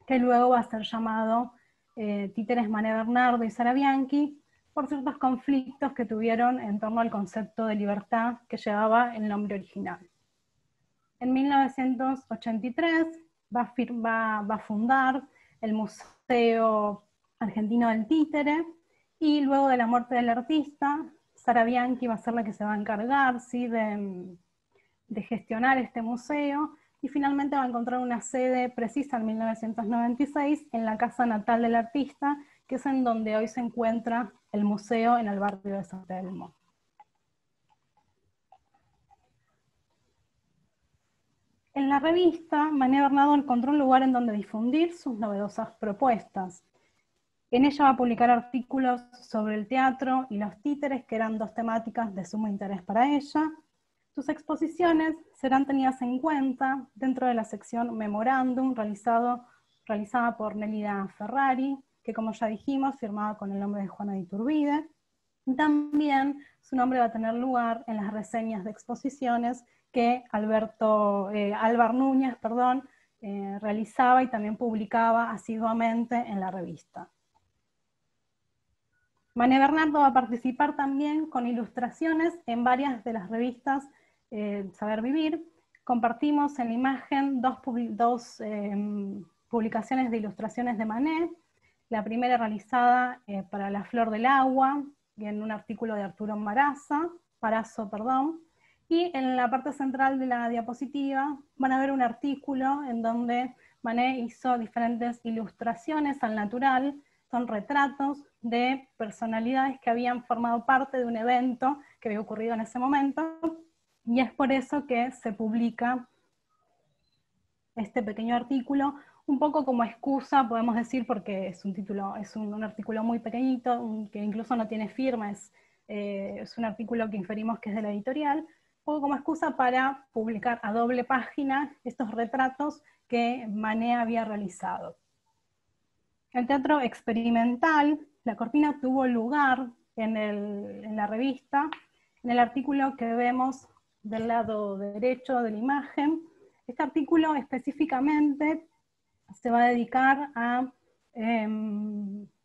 que luego va a ser llamado Títeres Mané Bernardo y Sara Bianchi, por ciertos conflictos que tuvieron en torno al concepto de libertad que llevaba el nombre original. En 1983 va a fundar el Museo Argentino del Títere, y luego de la muerte del artista, Sara Bianchi va a ser la que se va a encargar, ¿sí?, de gestionar este museo, y finalmente va a encontrar una sede precisa en 1996 en la casa natal del artista, que es en donde hoy se encuentra el museo en el barrio de San Telmo. En la revista, Mané Bernardo encontró un lugar en donde difundir sus novedosas propuestas. En ella va a publicar artículos sobre el teatro y los títeres, que eran 2 temáticas de sumo interés para ella. Sus exposiciones serán tenidas en cuenta dentro de la sección Memorándum, realizada por Nélida Ferrari, que, como ya dijimos, firmaba con el nombre de Juana de Iturbide. También su nombre va a tener lugar en las reseñas de exposiciones que Álvar Núñez realizaba y también publicaba asiduamente en la revista. Mané Bernardo va a participar también con ilustraciones en varias de las revistas Saber Vivir, compartimos en la imagen dos publicaciones de ilustraciones de Manet, la primera realizada para La Flor del Agua, en un artículo de Arturo Parazo, y en la parte central de la diapositiva van a ver un artículo en donde Manet hizo diferentes ilustraciones al natural, son retratos de personalidades que habían formado parte de un evento que había ocurrido en ese momento, y es por eso que se publica este pequeño artículo, un poco como excusa, podemos decir, porque es un artículo muy pequeñito, que incluso no tiene firma, es un artículo que inferimos que es de la editorial, un poco como excusa para publicar a doble página estos retratos que Manet había realizado. El teatro experimental, la cortina tuvo lugar en la revista, en el artículo que vemos del lado derecho de la imagen. Este artículo específicamente se va a dedicar a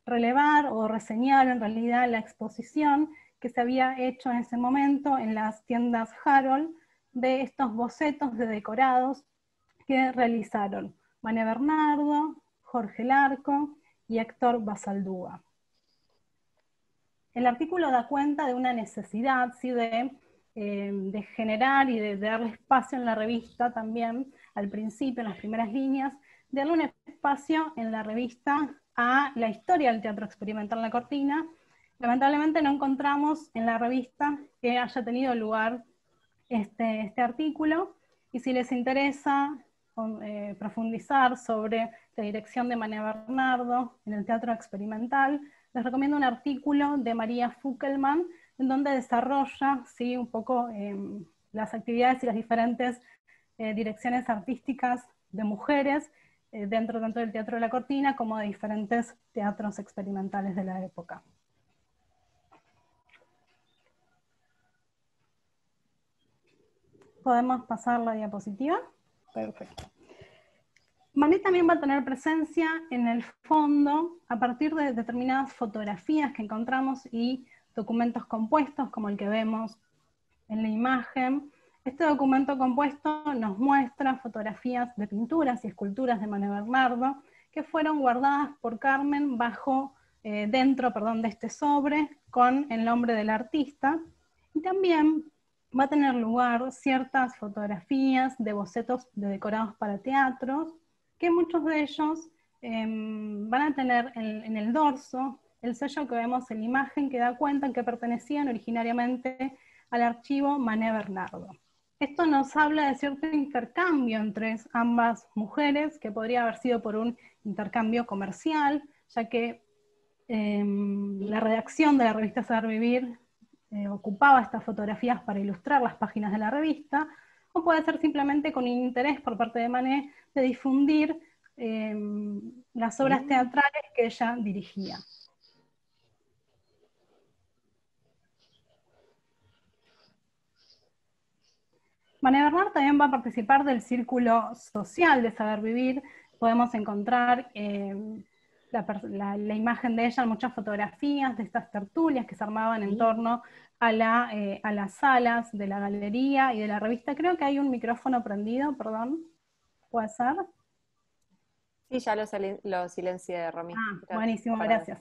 relevar o reseñar en realidad la exposición que se había hecho en ese momento en las tiendas Harold de estos bocetos de decorados que realizaron Mané Bernardo, Jorge Larco y Héctor Basaldúa. El artículo da cuenta de una necesidad, ¿sí?, de generar y de darle espacio en la revista también, al principio, en las primeras líneas, de darle un espacio en la revista a la historia del teatro experimental en la cortina. Lamentablemente no encontramos en la revista que haya tenido lugar este artículo, y si les interesa profundizar sobre la dirección de Mané Bernardo en el teatro experimental, les recomiendo un artículo de María Fuckelman, en donde desarrolla, ¿sí?, un poco las actividades y las diferentes direcciones artísticas de mujeres dentro tanto del teatro de la cortina como de diferentes teatros experimentales de la época. ¿Podemos pasar la diapositiva? Perfecto. Manet también va a tener presencia en el fondo a partir de determinadas fotografías que encontramos y documentos compuestos, como el que vemos en la imagen. Este documento compuesto nos muestra fotografías de pinturas y esculturas de Mané Bernardo que fueron guardadas por Carmen dentro de este sobre con el nombre del artista, y también va a tener lugar ciertas fotografías de bocetos de decorados para teatros, que muchos de ellos van a tener en el dorso el sello que vemos en la imagen, que da cuenta que pertenecían originariamente al archivo Mané Bernardo. Esto nos habla de cierto intercambio entre ambas mujeres, que podría haber sido por un intercambio comercial, ya que la redacción de la revista Saber Vivir ocupaba estas fotografías para ilustrar las páginas de la revista, o puede ser simplemente con interés por parte de Manet de difundir las obras teatrales que ella dirigía. Mané Bernardo también va a participar del círculo social de Saber Vivir. Podemos encontrar la imagen de ella en muchas fotografías de estas tertulias que se armaban en torno a las salas de la galería y de la revista. Creo que hay un micrófono prendido, perdón. ¿Puede ser? Sí, ya lo silencié, Romy. Buenísimo, gracias.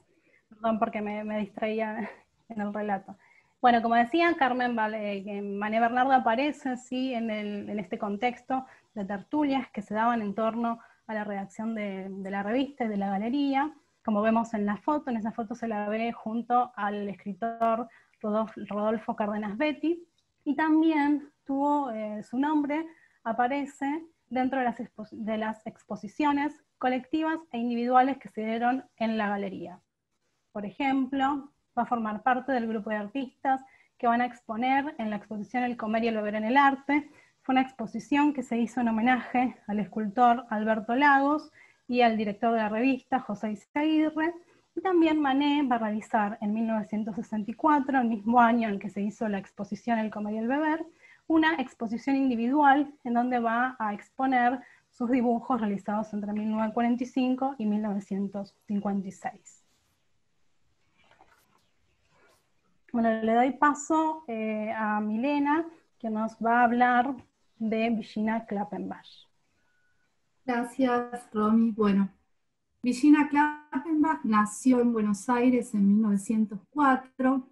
Perdón porque me distraía en el relato. Bueno, como decía, Mané Bernardo aparece, ¿sí?, en este contexto de tertulias que se daban en torno a la redacción de la revista y de la galería. Como vemos en la foto, en esa foto se la ve junto al escritor Rodolfo Cárdenas Betti, y también su nombre aparece dentro de las exposiciones colectivas e individuales que se dieron en la galería. Por ejemplo, va a formar parte del grupo de artistas que van a exponer en la exposición El Comer y el Beber en el Arte. Fue una exposición que se hizo en homenaje al escultor Alberto Lagos y al director de la revista, José Izaguirre. Y también Manet va a realizar en 1964, el mismo año en que se hizo la exposición El Comer y el Beber, una exposición individual en donde va a exponer sus dibujos realizados entre 1945 y 1956. Bueno, le doy paso a Milena, que nos va a hablar de Virginia Klappenbach. Gracias, Romy. Bueno, Virginia Klappenbach nació en Buenos Aires en 1904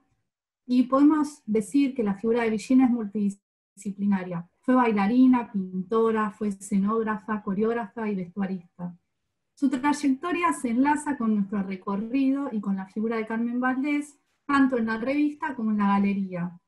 y podemos decir que la figura de Virginia es multidisciplinaria. Fue bailarina, pintora, fue escenógrafa, coreógrafa y vestuarista. Su trayectoria se enlaza con nuestro recorrido y con la figura de Carmen Valdés, tanto en la revista como en la galería.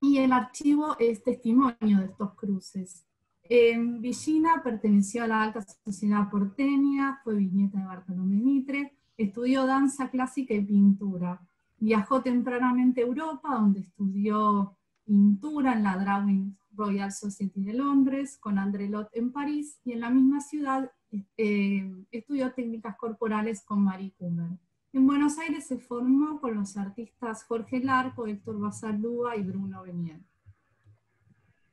Y el archivo es testimonio de estos cruces. Virginia perteneció a la alta sociedad porteña, fue bisnieta de Bartolomé Mitre, estudió danza clásica y pintura. Viajó tempranamente a Europa, donde estudió pintura en la Drawing Royal Society de Londres, con André Lot en París, y en la misma ciudad estudió técnicas corporales con Marie Kummer. En Buenos Aires se formó con los artistas Jorge Larco, Héctor Basalúa y Bruno Benier.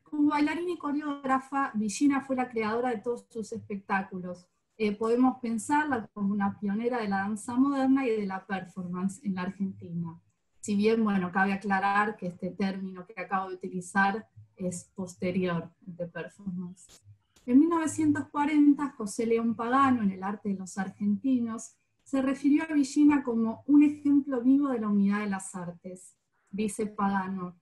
Como bailarina y coreógrafa, Virginia fue la creadora de todos sus espectáculos. Podemos pensarla como una pionera de la danza moderna y de la performance en la Argentina. Si bien, bueno, cabe aclarar que este término que acabo de utilizar es posterior de performance. En 1940, José León Pagano, en El arte de los argentinos, se refirió a Virginia como un ejemplo vivo de la unidad de las artes. Dice Pagano: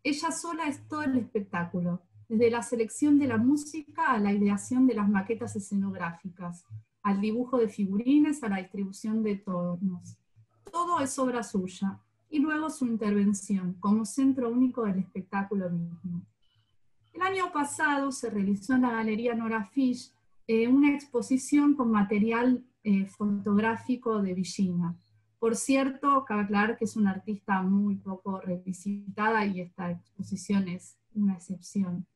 ella sola es todo el espectáculo, desde la selección de la música a la ideación de las maquetas escenográficas, al dibujo de figurines, a la distribución de tornos. Todo es obra suya, y luego su intervención como centro único del espectáculo mismo. El año pasado se realizó en la Galería Nora Fish una exposición con material fotográfico de Virginia. Por cierto, cabe aclarar que es una artista muy poco revisitada y esta exposición es una excepción.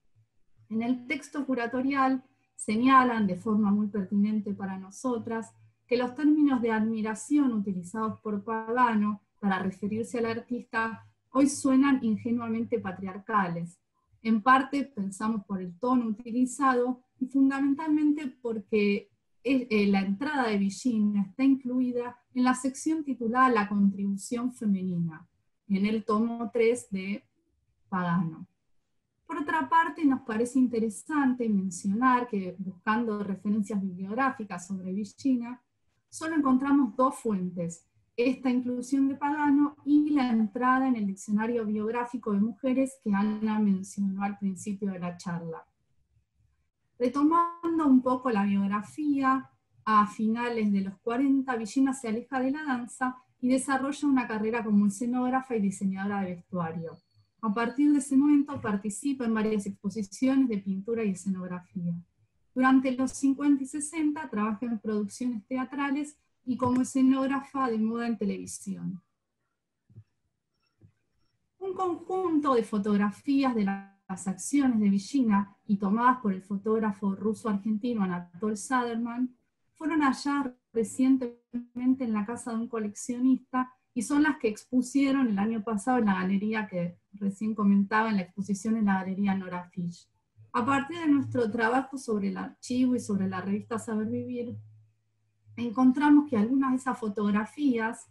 En el texto curatorial señalan, de forma muy pertinente para nosotras, que los términos de admiración utilizados por Pagano para referirse al artista hoy suenan ingenuamente patriarcales. En parte pensamos por el tono utilizado y fundamentalmente porque la entrada de Virginia está incluida en la sección titulada La contribución femenina, en el tomo 3 de Pagano. Por otra parte, nos parece interesante mencionar que, buscando referencias bibliográficas sobre Virginia, solo encontramos dos fuentes: esta inclusión de Pagano y la entrada en el diccionario biográfico de mujeres que Ana mencionó al principio de la charla. Retomando un poco la biografía, a finales de los 40, Virginia se aleja de la danza y desarrolla una carrera como escenógrafa y diseñadora de vestuario. A partir de ese momento participa en varias exposiciones de pintura y escenografía. Durante los 50 y 60 trabaja en producciones teatrales y como escenógrafa de moda en televisión. Un conjunto de fotografías de las acciones de Virginia y tomadas por el fotógrafo ruso-argentino Anatol Saderman fueron halladas recientemente en la casa de un coleccionista y son las que expusieron el año pasado en la galería que recién comentaba, en la exposición en la Galería Nora Fish. A partir de nuestro trabajo sobre el archivo y sobre la revista Saber Vivir, encontramos que algunas de esas fotografías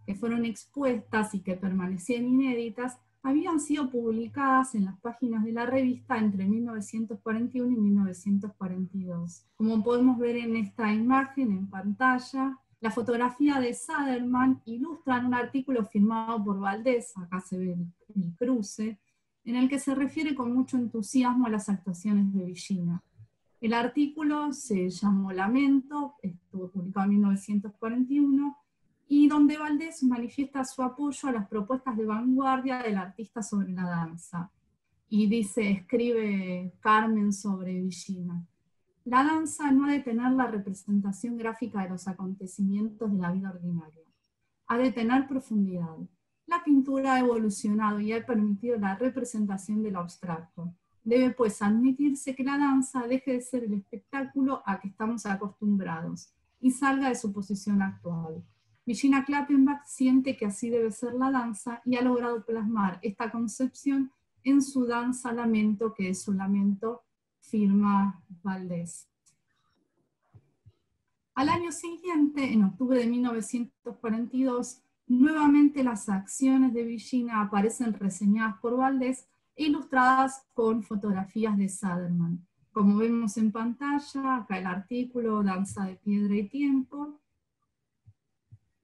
que fueron expuestas y que permanecían inéditas habían sido publicadas en las páginas de la revista entre 1941 y 1942. Como podemos ver en esta imagen en pantalla, la fotografía de Saderman ilustra un artículo firmado por Valdés, acá se ve el cruce, en el que se refiere con mucho entusiasmo a las actuaciones de Virginia. El artículo se llamó Lamento, estuvo publicado en 1941, y donde Valdés manifiesta su apoyo a las propuestas de vanguardia del artista sobre la danza. Y dice, escribe Carmen sobre Virginia: la danza no ha de tener la representación gráfica de los acontecimientos de la vida ordinaria, ha de tener profundidad. La pintura ha evolucionado y ha permitido la representación de lo abstracto. Debe pues admitirse que la danza deje de ser el espectáculo a que estamos acostumbrados y salga de su posición actual. Virginia Klappenbach siente que así debe ser la danza y ha logrado plasmar esta concepción en su danza Lamento, que es su lamento, firma Valdés. Al año siguiente, en octubre de 1942, nuevamente las acciones de Virginia aparecen reseñadas por Valdés e ilustradas con fotografías de Saderman. Como vemos en pantalla, acá el artículo Danza de Piedra y Tiempo,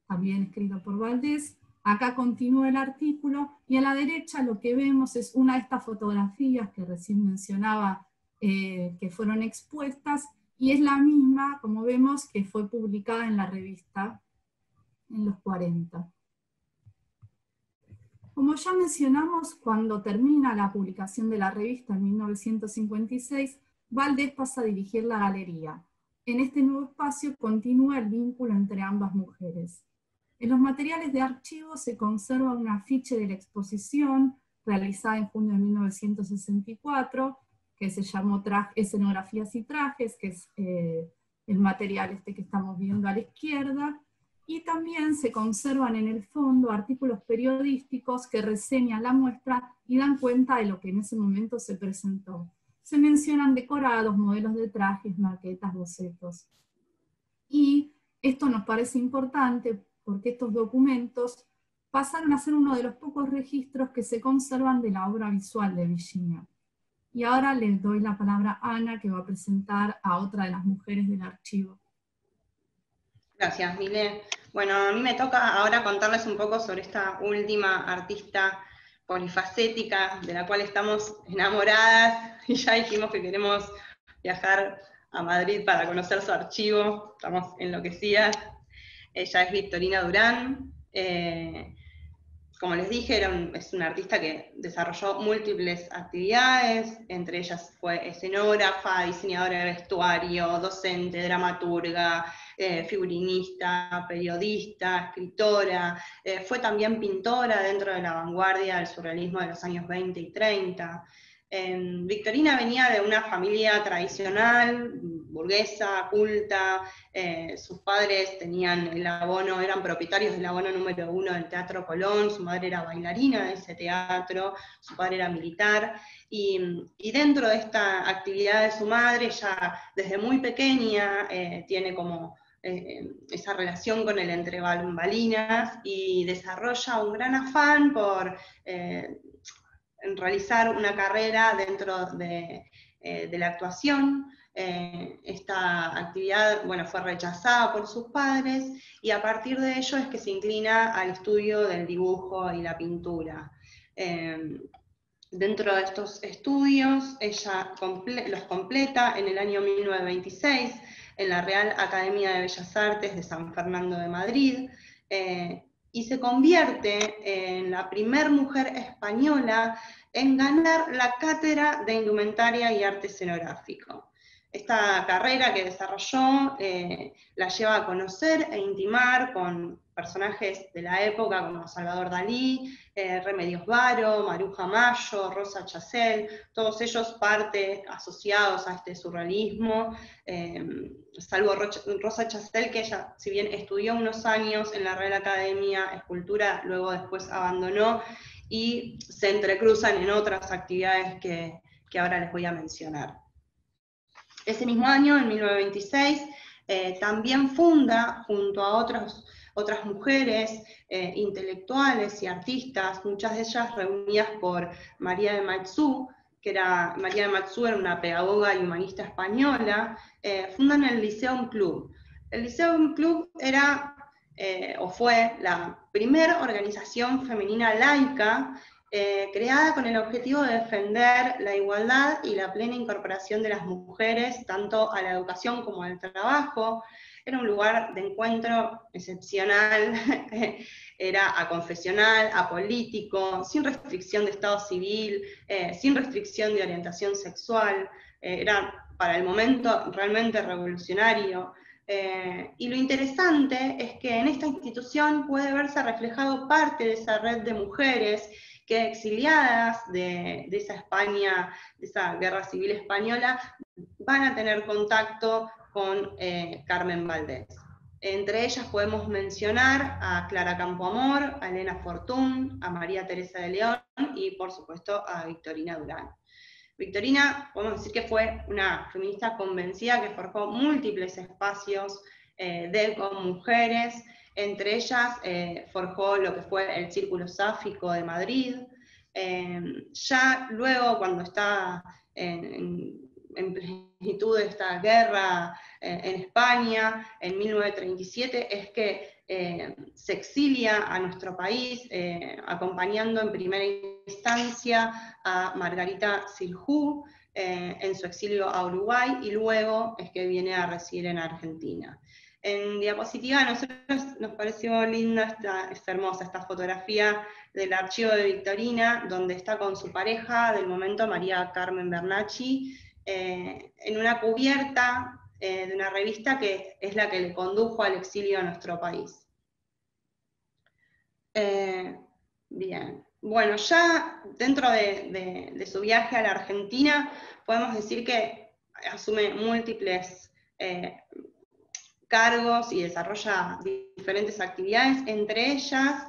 también escrito por Valdés. Acá continúa el artículo, y a la derecha lo que vemos es una de estas fotografías que recién mencionaba, que fueron expuestas, y es la misma, como vemos, que fue publicada en la revista en los 40. Como ya mencionamos, cuando termina la publicación de la revista en 1956, Valdés pasa a dirigir la galería. En este nuevo espacio continúa el vínculo entre ambas mujeres. En los materiales de archivo se conserva un afiche de la exposición realizada en junio de 1964, que se llamó Escenografías y Trajes, que es el material este que estamos viendo a la izquierda, y también se conservan en el fondo artículos periodísticos que reseñan la muestra y dan cuenta de lo que en ese momento se presentó. Se mencionan decorados, modelos de trajes, maquetas, bocetos. Y esto nos parece importante porque estos documentos pasaron a ser uno de los pocos registros que se conservan de la obra visual de Virginia. Y ahora les doy la palabra a Ana, que va a presentar a otra de las mujeres del archivo. Gracias, Mile. Bueno, a mí me toca ahora contarles un poco sobre esta última artista polifacética de la cual estamos enamoradas, y ya dijimos que queremos viajar a Madrid para conocer su archivo, estamos enloquecidas. Ella es Victorina Durán. Como les dije, es una artista que desarrolló múltiples actividades, entre ellas fue escenógrafa, diseñadora de vestuario, docente, dramaturga, figurinista, periodista, escritora, fue también pintora dentro de la vanguardia del surrealismo de los años 20 y 30. Victorina venía de una familia tradicional, burguesa, culta. Sus padres tenían el abono, eran propietarios del abono número 1 del Teatro Colón. Su madre era bailarina de ese teatro, su padre era militar, y dentro de esta actividad de su madre, ya desde muy pequeña tiene como esa relación con el entre bambalinas, y desarrolla un gran afán por realizar una carrera dentro de la actuación. Esta actividad, bueno, fue rechazada por sus padres, y a partir de ello es que se inclina al estudio del dibujo y la pintura. Dentro de estos estudios, ella los completa en el año 1926 en la Real Academia de Bellas Artes de San Fernando de Madrid, y se convierte en la primer mujer española en ganar la cátedra de indumentaria y arte escenográfico. Esta carrera que desarrolló la lleva a conocer e intimar con personajes de la época como Salvador Dalí, Remedios Varo, Maruja Mayo, Rosa Chazelle, todos ellos parte asociados a este surrealismo, salvo Rosa Chazelle, que ella, si bien estudió unos años en la Real Academia Escultura, luego después abandonó, y se entrecruzan en otras actividades que ahora les voy a mencionar. Ese mismo año, en 1926, también funda, junto a otras mujeres intelectuales y artistas, muchas de ellas reunidas por María de Maeztu, María de Maeztu era una pedagoga y humanista española, fundan el Lyceum Club. El Lyceum Club era, o fue, la primera organización femenina laica creada con el objetivo de defender la igualdad y la plena incorporación de las mujeres, tanto a la educación como al trabajo. Era un lugar de encuentro excepcional, era aconfesional, apolítico, sin restricción de estado civil, sin restricción de orientación sexual, era para el momento realmente revolucionario. Y lo interesante es que en esta institución puede verse reflejado parte de esa red de mujeres que, exiliadas de esa España, de esa guerra civil española, van a tener contacto con Carmen Valdés. Entre ellas podemos mencionar a Clara Campoamor, a Elena Fortún, a María Teresa de León y, por supuesto, a Victorina Durán. Victorina, podemos decir que fue una feminista convencida que forjó múltiples espacios con mujeres. Entre ellas forjó lo que fue el Círculo Sáfico de Madrid, Ya luego, cuando está en plenitud de esta guerra en España, en 1937, es que se exilia a nuestro país, acompañando en primera instancia a Margarita Xilhú en su exilio a Uruguay, y luego es que viene a residir en Argentina. En diapositiva a nosotros nos pareció linda, es hermosa esta fotografía del archivo de Victorina, donde está con su pareja del momento, María Carmen Bernacchi, en una cubierta de una revista que es la que le condujo al exilio a nuestro país. Bien, bueno, ya dentro de su viaje a la Argentina, podemos decir que asume múltiples cargos y desarrolla diferentes actividades, entre ellas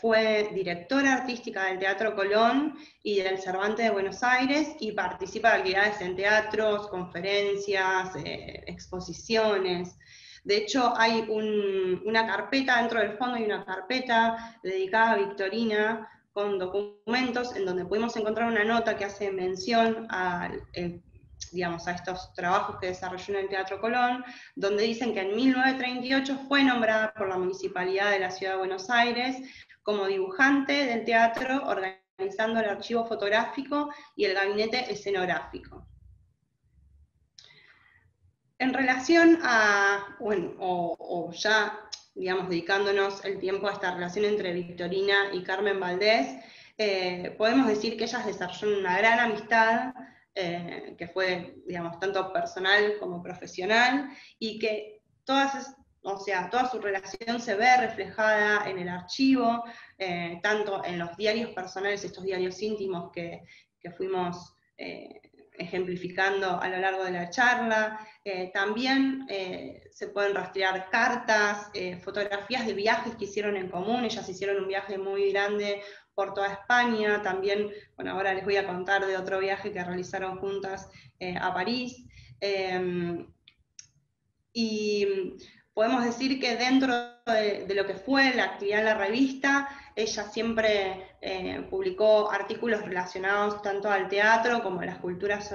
fue directora artística del Teatro Colón y del Cervantes de Buenos Aires, y participa de actividades en teatros, conferencias, exposiciones. De hecho, hay una carpeta, dentro del fondo hay una carpeta dedicada a Victorina, con documentos en donde pudimos encontrar una nota que hace mención digamos, a estos trabajos que desarrolló en el Teatro Colón, donde dicen que en 1938 fue nombrada por la Municipalidad de la Ciudad de Buenos Aires como dibujante del teatro, organizando el archivo fotográfico y el gabinete escenográfico. En relación a, bueno, o ya, digamos, dedicándonos el tiempo a esta relación entre Victorina y Carmen Valdés, podemos decir que ellas desarrollaron una gran amistad, que fue, digamos, tanto personal como profesional, y que toda su relación se ve reflejada en el archivo, tanto en los diarios personales, estos diarios íntimos que fuimos ejemplificando a lo largo de la charla. También se pueden rastrear cartas, fotografías de viajes que hicieron en común. Ellas hicieron un viaje muy grande por toda España. También, bueno, ahora les voy a contar de otro viaje que realizaron juntas a París. Y podemos decir que dentro de lo que fue la actividad en la revista, ella siempre publicó artículos relacionados tanto al teatro como a las culturas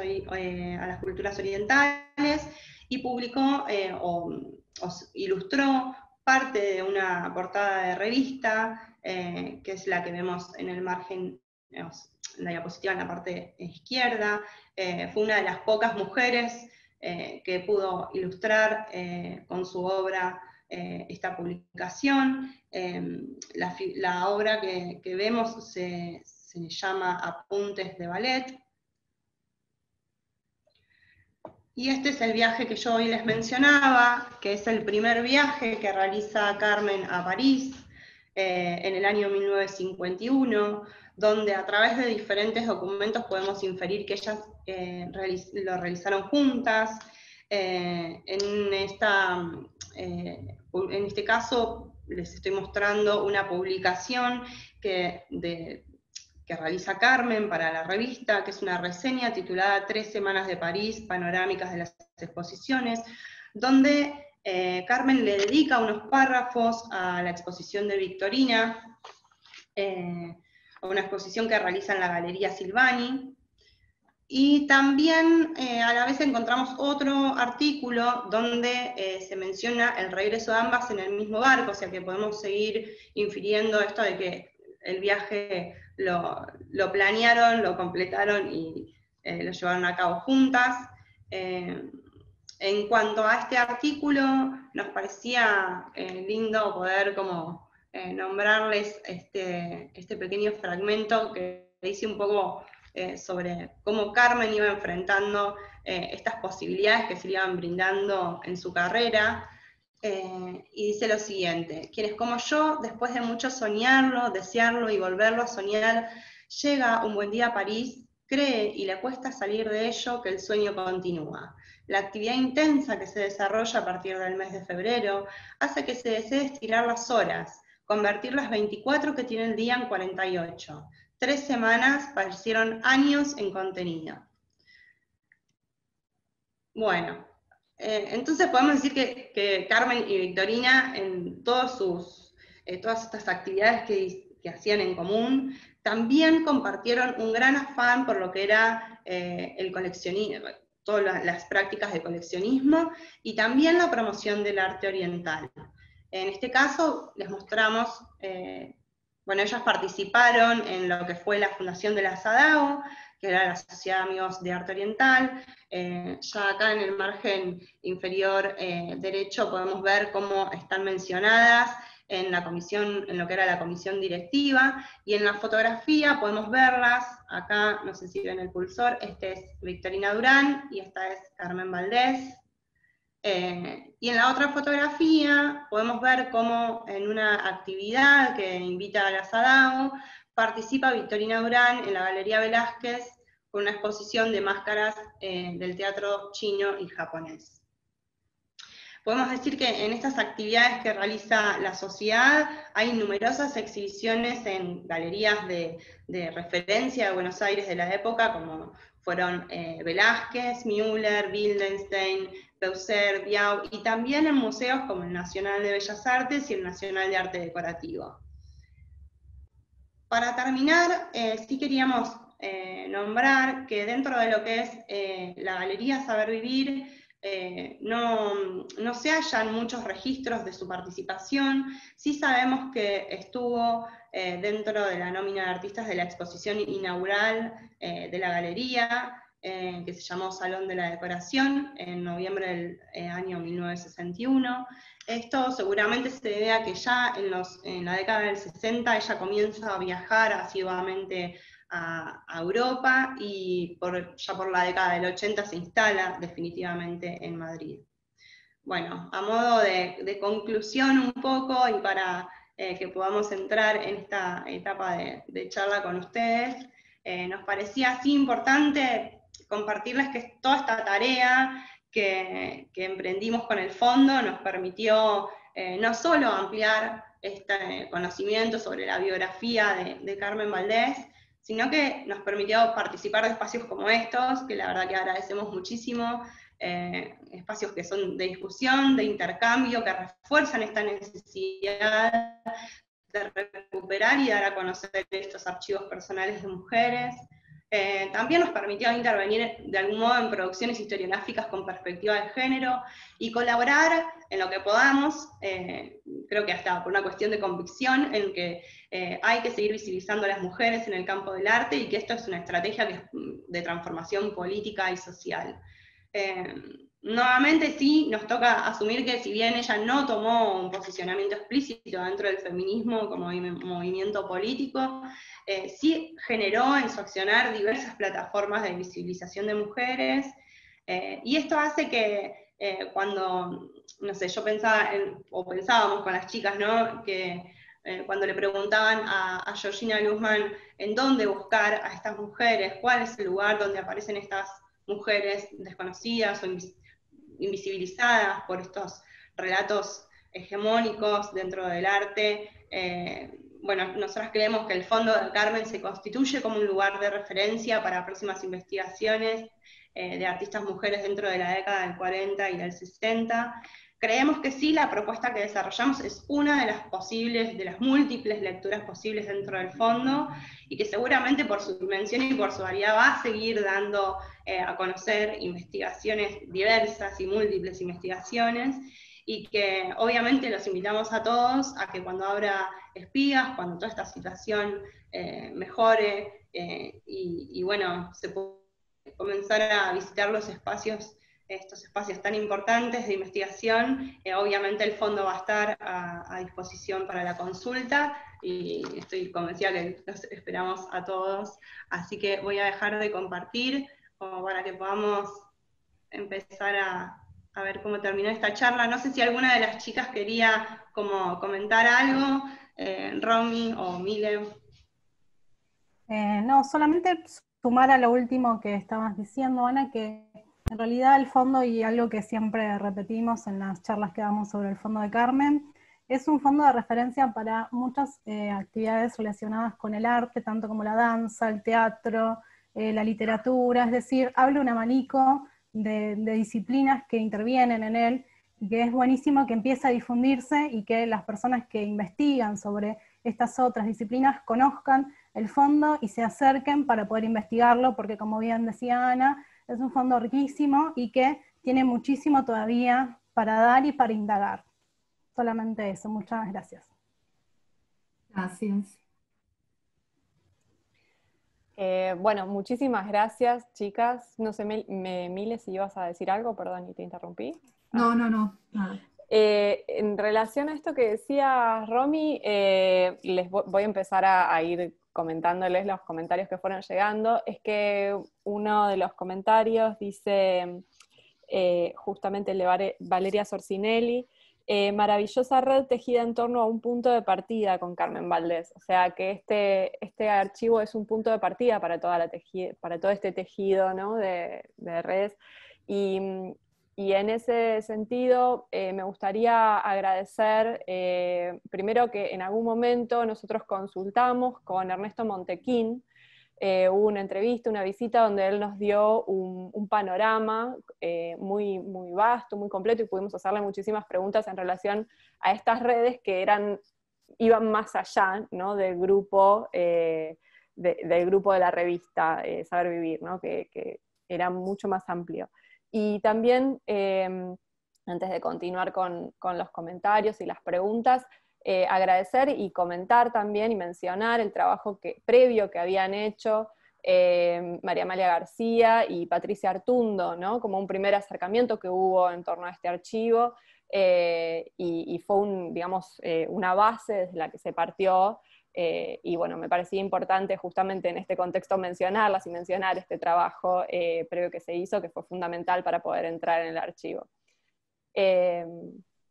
orientales, y publicó o ilustró parte de una portada de revista, que es la que vemos en el margen, en la diapositiva en la parte izquierda. Fue una de las pocas mujeres que pudo ilustrar con su obra esta publicación. La obra que vemos se llama Apuntes de Ballet. Y este es el viaje que yo hoy les mencionaba, que es el primer viaje que realiza Carmen a París en el año 1951, donde a través de diferentes documentos podemos inferir que ellas lo realizaron juntas. En este caso les estoy mostrando una publicación que realiza Carmen para la revista, que es una reseña titulada 3 semanas de París, panorámicas de las exposiciones, donde Carmen le dedica unos párrafos a la exposición de Victorina, a una exposición que realiza en la Galería Silvani. Y también a la vez encontramos otro artículo donde se menciona el regreso de ambas en el mismo barco, o sea que podemos seguir infiriendo esto de que el viaje lo planearon, lo completaron y lo llevaron a cabo juntas. En cuanto a este artículo, nos parecía lindo poder como nombrarles este pequeño fragmento que dice un poco sobre cómo Carmen iba enfrentando estas posibilidades que se le iban brindando en su carrera. Y dice lo siguiente: quienes como yo, después de mucho soñarlo, desearlo y volverlo a soñar, llega un buen día a París, cree y le cuesta salir de ello que el sueño continúa. La actividad intensa que se desarrolla a partir del mes de febrero hace que se desee estirar las horas, convertir las 24 que tiene el día en 48. 3 semanas parecieron años en contenido. Bueno, entonces podemos decir que Carmen y Victorina, en todas estas actividades que hacían en común, también compartieron un gran afán por lo que era el coleccionismo, todas las prácticas de coleccionismo, y también la promoción del arte oriental. En este caso les mostramos, bueno, ellas participaron en lo que fue la fundación de la SADAO, que era la Sociedad de Amigos de Arte Oriental. Ya acá en el margen inferior derecho podemos ver cómo están mencionadas en la comisión, en lo que era la comisión directiva, y en la fotografía podemos verlas. Acá, no sé si ven el cursor, este es Victorina Durán, y esta es Carmen Valdés. Y en la otra fotografía podemos ver cómo en una actividad que invita a la SADAO, participa Victorina Durán en la Galería Velázquez con una exposición de máscaras del teatro chino y japonés. Podemos decir que en estas actividades que realiza la sociedad hay numerosas exhibiciones en galerías de referencia de Buenos Aires de la época, como fueron Velázquez, Müller, Wildenstein, Peucer, Biau, y también en museos como el Nacional de Bellas Artes y el Nacional de Arte Decorativo. Para terminar, sí queríamos nombrar que dentro de lo que es la Galería Saber Vivir, no se hallan muchos registros de su participación. Sí sabemos que estuvo dentro de la nómina de artistas de la exposición inaugural de la galería, que se llamó Salón de la Decoración, en noviembre del año 1961. Esto seguramente se debe a que ya en la década del 60 ella comienza a viajar asiduamente a Europa, y ya por la década del 80 se instala definitivamente en Madrid. Bueno, a modo de conclusión un poco, y para que podamos entrar en esta etapa de charla con ustedes, nos parecía así importante compartirles que toda esta tarea que emprendimos con el fondo nos permitió no solo ampliar este conocimiento sobre la biografía de Carmen Valdés, sino que nos permitió participar de espacios como estos, que la verdad que agradecemos muchísimo, espacios que son de discusión, de intercambio, que refuerzan esta necesidad de recuperar y dar a conocer estos archivos personales de mujeres. También nos permitió intervenir de algún modo en producciones historiográficas con perspectiva de género, y colaborar en lo que podamos, creo que hasta por una cuestión de convicción, en que hay que seguir visibilizando a las mujeres en el campo del arte, y que esto es una estrategia de transformación política y social. Nuevamente sí, nos toca asumir que si bien ella no tomó un posicionamiento explícito dentro del feminismo como movimiento político, sí generó en su accionar diversas plataformas de visibilización de mujeres, y esto hace que cuando, no sé, yo pensaba, o pensábamos con las chicas, ¿no?, que cuando le preguntaban a Georgina Guzmán en dónde buscar a estas mujeres, cuál es el lugar donde aparecen estas mujeres desconocidas o invisibilizadas por estos relatos hegemónicos dentro del arte, bueno, nosotras creemos que el Fondo de Carmen se constituye como un lugar de referencia para próximas investigaciones de artistas mujeres dentro de la década del 40 y del 60. Creemos que sí, la propuesta que desarrollamos es una de las múltiples lecturas posibles dentro del fondo, y que seguramente por su dimensión y por su variedad va a seguir dando a conocer investigaciones diversas y múltiples investigaciones, y que obviamente los invitamos a todos a que cuando abra Espigas, cuando toda esta situación mejore, y bueno, se puede comenzar a visitar los espacios, estos espacios tan importantes de investigación, obviamente el fondo va a estar a disposición para la consulta, y estoy convencida que los esperamos a todos, así que voy a dejar de compartir como para que podamos empezar a ver cómo terminó esta charla. No sé si alguna de las chicas quería como comentar algo, Romy o Mile. No, solamente sumar a lo último que estabas diciendo, Ana, que en realidad el fondo, y algo que siempre repetimos en las charlas que damos sobre el Fondo de Carmen, es un fondo de referencia para muchas actividades relacionadas con el arte, tanto como la danza, el teatro, la literatura, es decir, habla un abanico de disciplinas que intervienen en él, y que es buenísimo que empiece a difundirse y que las personas que investigan sobre estas otras disciplinas conozcan el fondo y se acerquen para poder investigarlo, porque como bien decía Ana, es un fondo riquísimo y que tiene muchísimo todavía para dar y para indagar. Solamente eso, muchas gracias. Gracias. Bueno, muchísimas gracias, chicas. No sé, Mile, si ibas a decir algo, perdón, y te interrumpí. No, nada. En relación a esto que decía Romy, les voy a empezar a ir comentándoles los comentarios que fueron llegando. Es que uno de los comentarios dice, justamente el de Valeria Sorcinelli, maravillosa red tejida en torno a un punto de partida con Carmen Valdés. O sea que este archivo es un punto de partida para, para todo este tejido, ¿no?, de redes. Y en ese sentido me gustaría agradecer, primero, que en algún momento nosotros consultamos con Ernesto Montequín. Hubo una entrevista, una visita donde él nos dio un panorama muy, muy vasto, muy completo, y pudimos hacerle muchísimas preguntas en relación a estas redes que iban más allá, ¿no?, del grupo, del grupo de la revista Saber Vivir, ¿no?, que era mucho más amplio. Y también, antes de continuar con los comentarios y las preguntas, agradecer y comentar también y mencionar el trabajo previo que habían hecho María Amalia García y Patricia Artundo, ¿no?, como un primer acercamiento que hubo en torno a este archivo, y fue digamos, una base desde la que se partió. Y bueno, me parecía importante justamente en este contexto mencionarlas y mencionar este trabajo previo que se hizo, que fue fundamental para poder entrar en el archivo.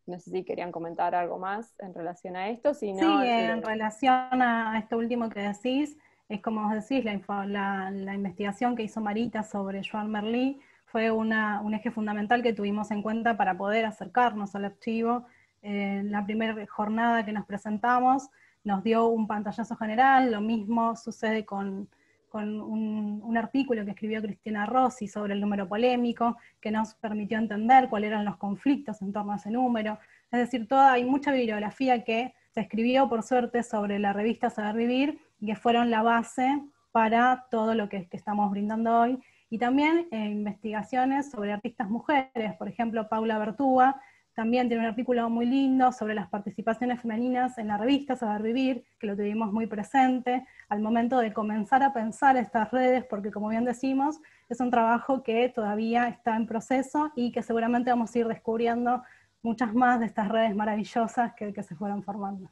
No sé si querían comentar algo más en relación a esto. Si no, sí, en relación a esto último que decís, es como vos decís, la investigación que hizo Marita sobre Joan Merlí fue un eje fundamental que tuvimos en cuenta para poder acercarnos al archivo. La primera jornada que nos presentamos nos dio un pantallazo general. Lo mismo sucede con un artículo que escribió Cristina Rossi sobre el número polémico, que nos permitió entender cuáles eran los conflictos en torno a ese número. Es decir, hay mucha bibliografía que se escribió, por suerte, sobre la revista Saber Vivir, y que fueron la base para todo lo que estamos brindando hoy. Y también investigaciones sobre artistas mujeres. Por ejemplo, Paula Bertúa también tiene un artículo muy lindo sobre las participaciones femeninas en la revista Saber Vivir, que lo tuvimos muy presente al momento de comenzar a pensar estas redes, porque como bien decimos, es un trabajo que todavía está en proceso y que seguramente vamos a ir descubriendo muchas más de estas redes maravillosas que se fueron formando.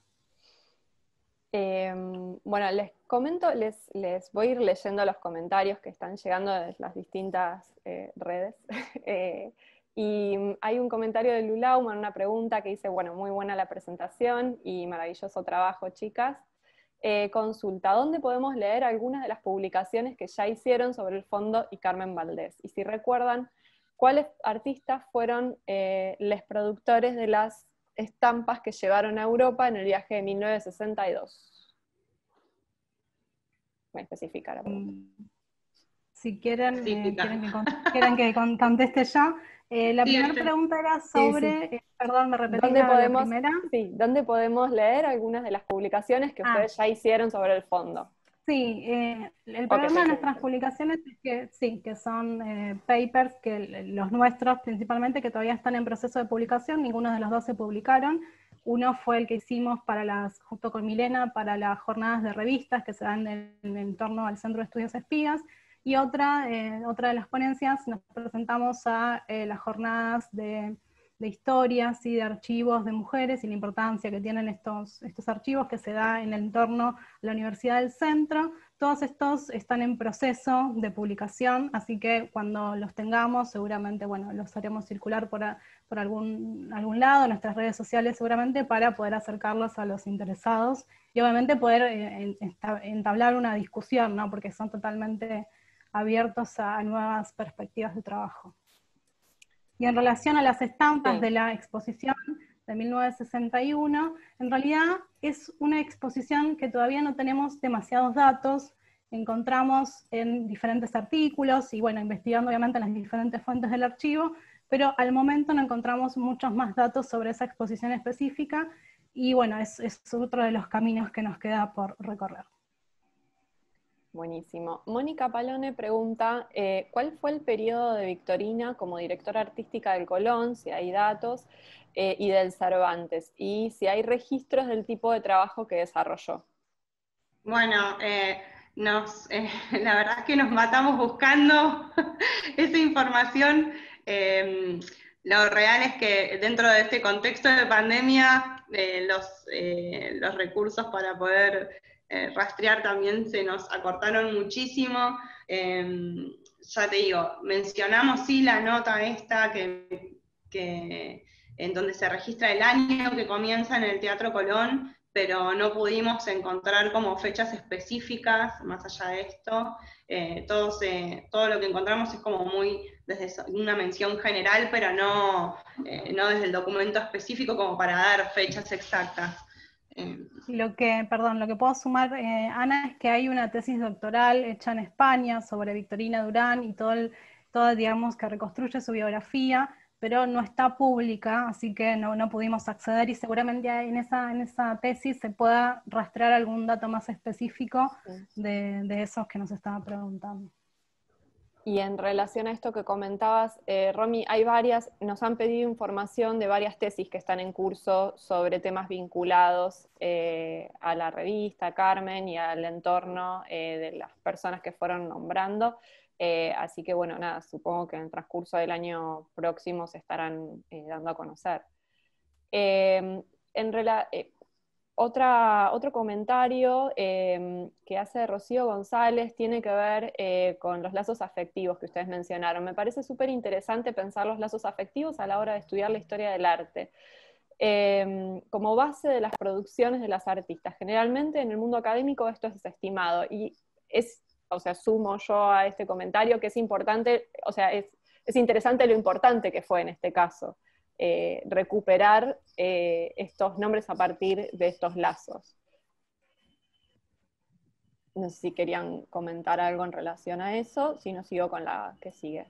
Bueno, les comento, les voy a ir leyendo los comentarios que están llegando de las distintas redes. Y hay un comentario de Lulauman, una pregunta que dice, bueno, muy buena la presentación y maravilloso trabajo, chicas. Consulta, ¿dónde podemos leer algunas de las publicaciones que ya hicieron sobre el fondo y Carmen Valdés? Y si recuerdan, ¿cuáles artistas fueron los productores de las estampas que llevaron a Europa en el viaje de 1962? Me especificará. Si quieren, quieren que conteste yo. La primera pregunta era sobre, perdón, ¿me repetís la primera? Sí, ¿dónde podemos leer algunas de las publicaciones que ustedes ya hicieron sobre el fondo? Sí, el problema de nuestras publicaciones es que sí, que son papers, que los nuestros principalmente, que todavía están en proceso de publicación, ninguno de los dos se publicaron. Uno fue el que hicimos junto con Milena, para las jornadas de revistas que se dan en torno al Centro de Estudios Espías, y otra de las ponencias nos presentamos a las jornadas de historias y de archivos de mujeres y la importancia que tienen estos archivos que se da en el entorno a la Universidad del Centro. Todos estos están en proceso de publicación, así que cuando los tengamos, seguramente, bueno, los haremos circular por algún lado, en nuestras redes sociales seguramente, para poder acercarlos a los interesados y obviamente poder entablar una discusión, ¿no?, porque son totalmente abiertos a nuevas perspectivas de trabajo. Y en relación a las estampas de la exposición de 1961, en realidad es una exposición que todavía no tenemos demasiados datos, encontramos en diferentes artículos y bueno, investigando obviamente en las diferentes fuentes del archivo, pero al momento no encontramos muchos más datos sobre esa exposición específica, y bueno, es otro de los caminos que nos queda por recorrer. Buenísimo. Mónica Palone pregunta, ¿cuál fue el periodo de Victorina como directora artística del Colón, si hay datos, y del Cervantes, y si hay registros del tipo de trabajo que desarrolló? Bueno, la verdad es que nos matamos buscando esa información. Lo real es que dentro de este contexto de pandemia, los recursos para poder rastrear también se nos acortaron muchísimo. Ya te digo, mencionamos sí la nota esta en donde se registra el año que comienza en el Teatro Colón, pero no pudimos encontrar como fechas específicas más allá de esto. Todo lo que encontramos es como muy desde una mención general, pero no desde el documento específico como para dar fechas exactas. Lo que puedo sumar, Ana, es que hay una tesis doctoral hecha en España sobre Victorina Durán y todo, digamos, que reconstruye su biografía, pero no está pública, así que no pudimos acceder, y seguramente en esa tesis se pueda rastrear algún dato más específico de esos que nos estaba preguntando. Y en relación a esto que comentabas, Romy, nos han pedido información de varias tesis que están en curso sobre temas vinculados a la revista, Carmen, y al entorno de las personas que fueron nombrando. Así que bueno, nada, supongo que en el transcurso del año próximo se estarán dando a conocer. Otro comentario que hace Rocío González tiene que ver con los lazos afectivos que ustedes mencionaron. Me parece súper interesante pensar los lazos afectivos a la hora de estudiar la historia del arte. Como base de las producciones de las artistas. Generalmente en el mundo académico esto es desestimado, y sumo yo a este comentario que es importante, es interesante lo importante que fue en este caso. Recuperar estos nombres a partir de estos lazos. No sé si querían comentar algo en relación a eso, si no sigo con la que sigue.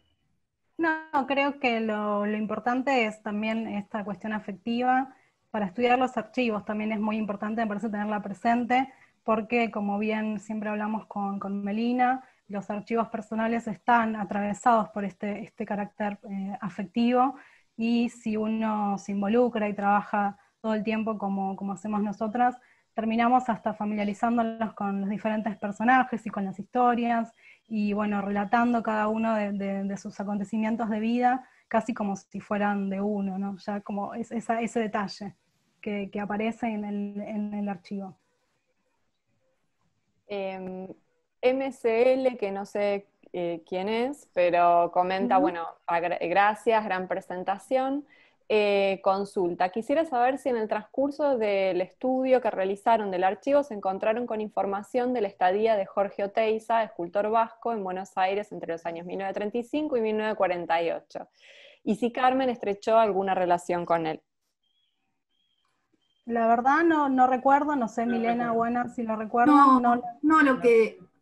No, creo que lo importante es también esta cuestión afectiva. Para estudiar los archivos también es muy importante, me parece, tenerla presente, porque como bien siempre hablamos con Melina, los archivos personales están atravesados por este carácter afectivo, y si uno se involucra y trabaja todo el tiempo como hacemos nosotras, terminamos hasta familiarizándonos con los diferentes personajes y con las historias, y bueno, relatando cada uno de sus acontecimientos de vida, casi como si fueran de uno, ¿no? Ya como ese detalle que aparece en el archivo. MCL, que no sé quién es, pero comenta, bueno, gracias, gran presentación. Consulta, quisiera saber si en el transcurso del estudio que realizaron del archivo se encontraron con información de la estadía de Jorge Oteiza, escultor vasco, en Buenos Aires entre los años 1935 y 1948, y si Carmen estrechó alguna relación con él. La verdad no recuerdo, no sé, Milena, buena, si lo recuerdo.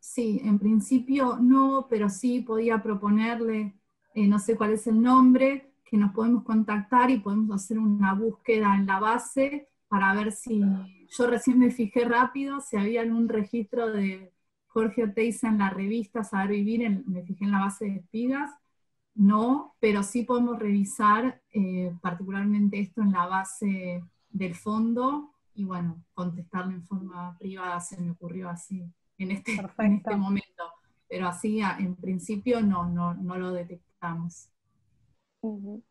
Sí, en principio no, pero sí podía proponerle, no sé cuál es el nombre, que nos podemos contactar y podemos hacer una búsqueda en la base para ver si, yo recién me fijé rápido si había algún registro de Jorge Oteiza en la revista Saber Vivir, me fijé en la base de Espigas, no, pero sí podemos revisar particularmente esto en la base del fondo, y bueno, contestarlo en forma privada, se me ocurrió así en este momento, pero así en principio no lo detectamos. Bueno,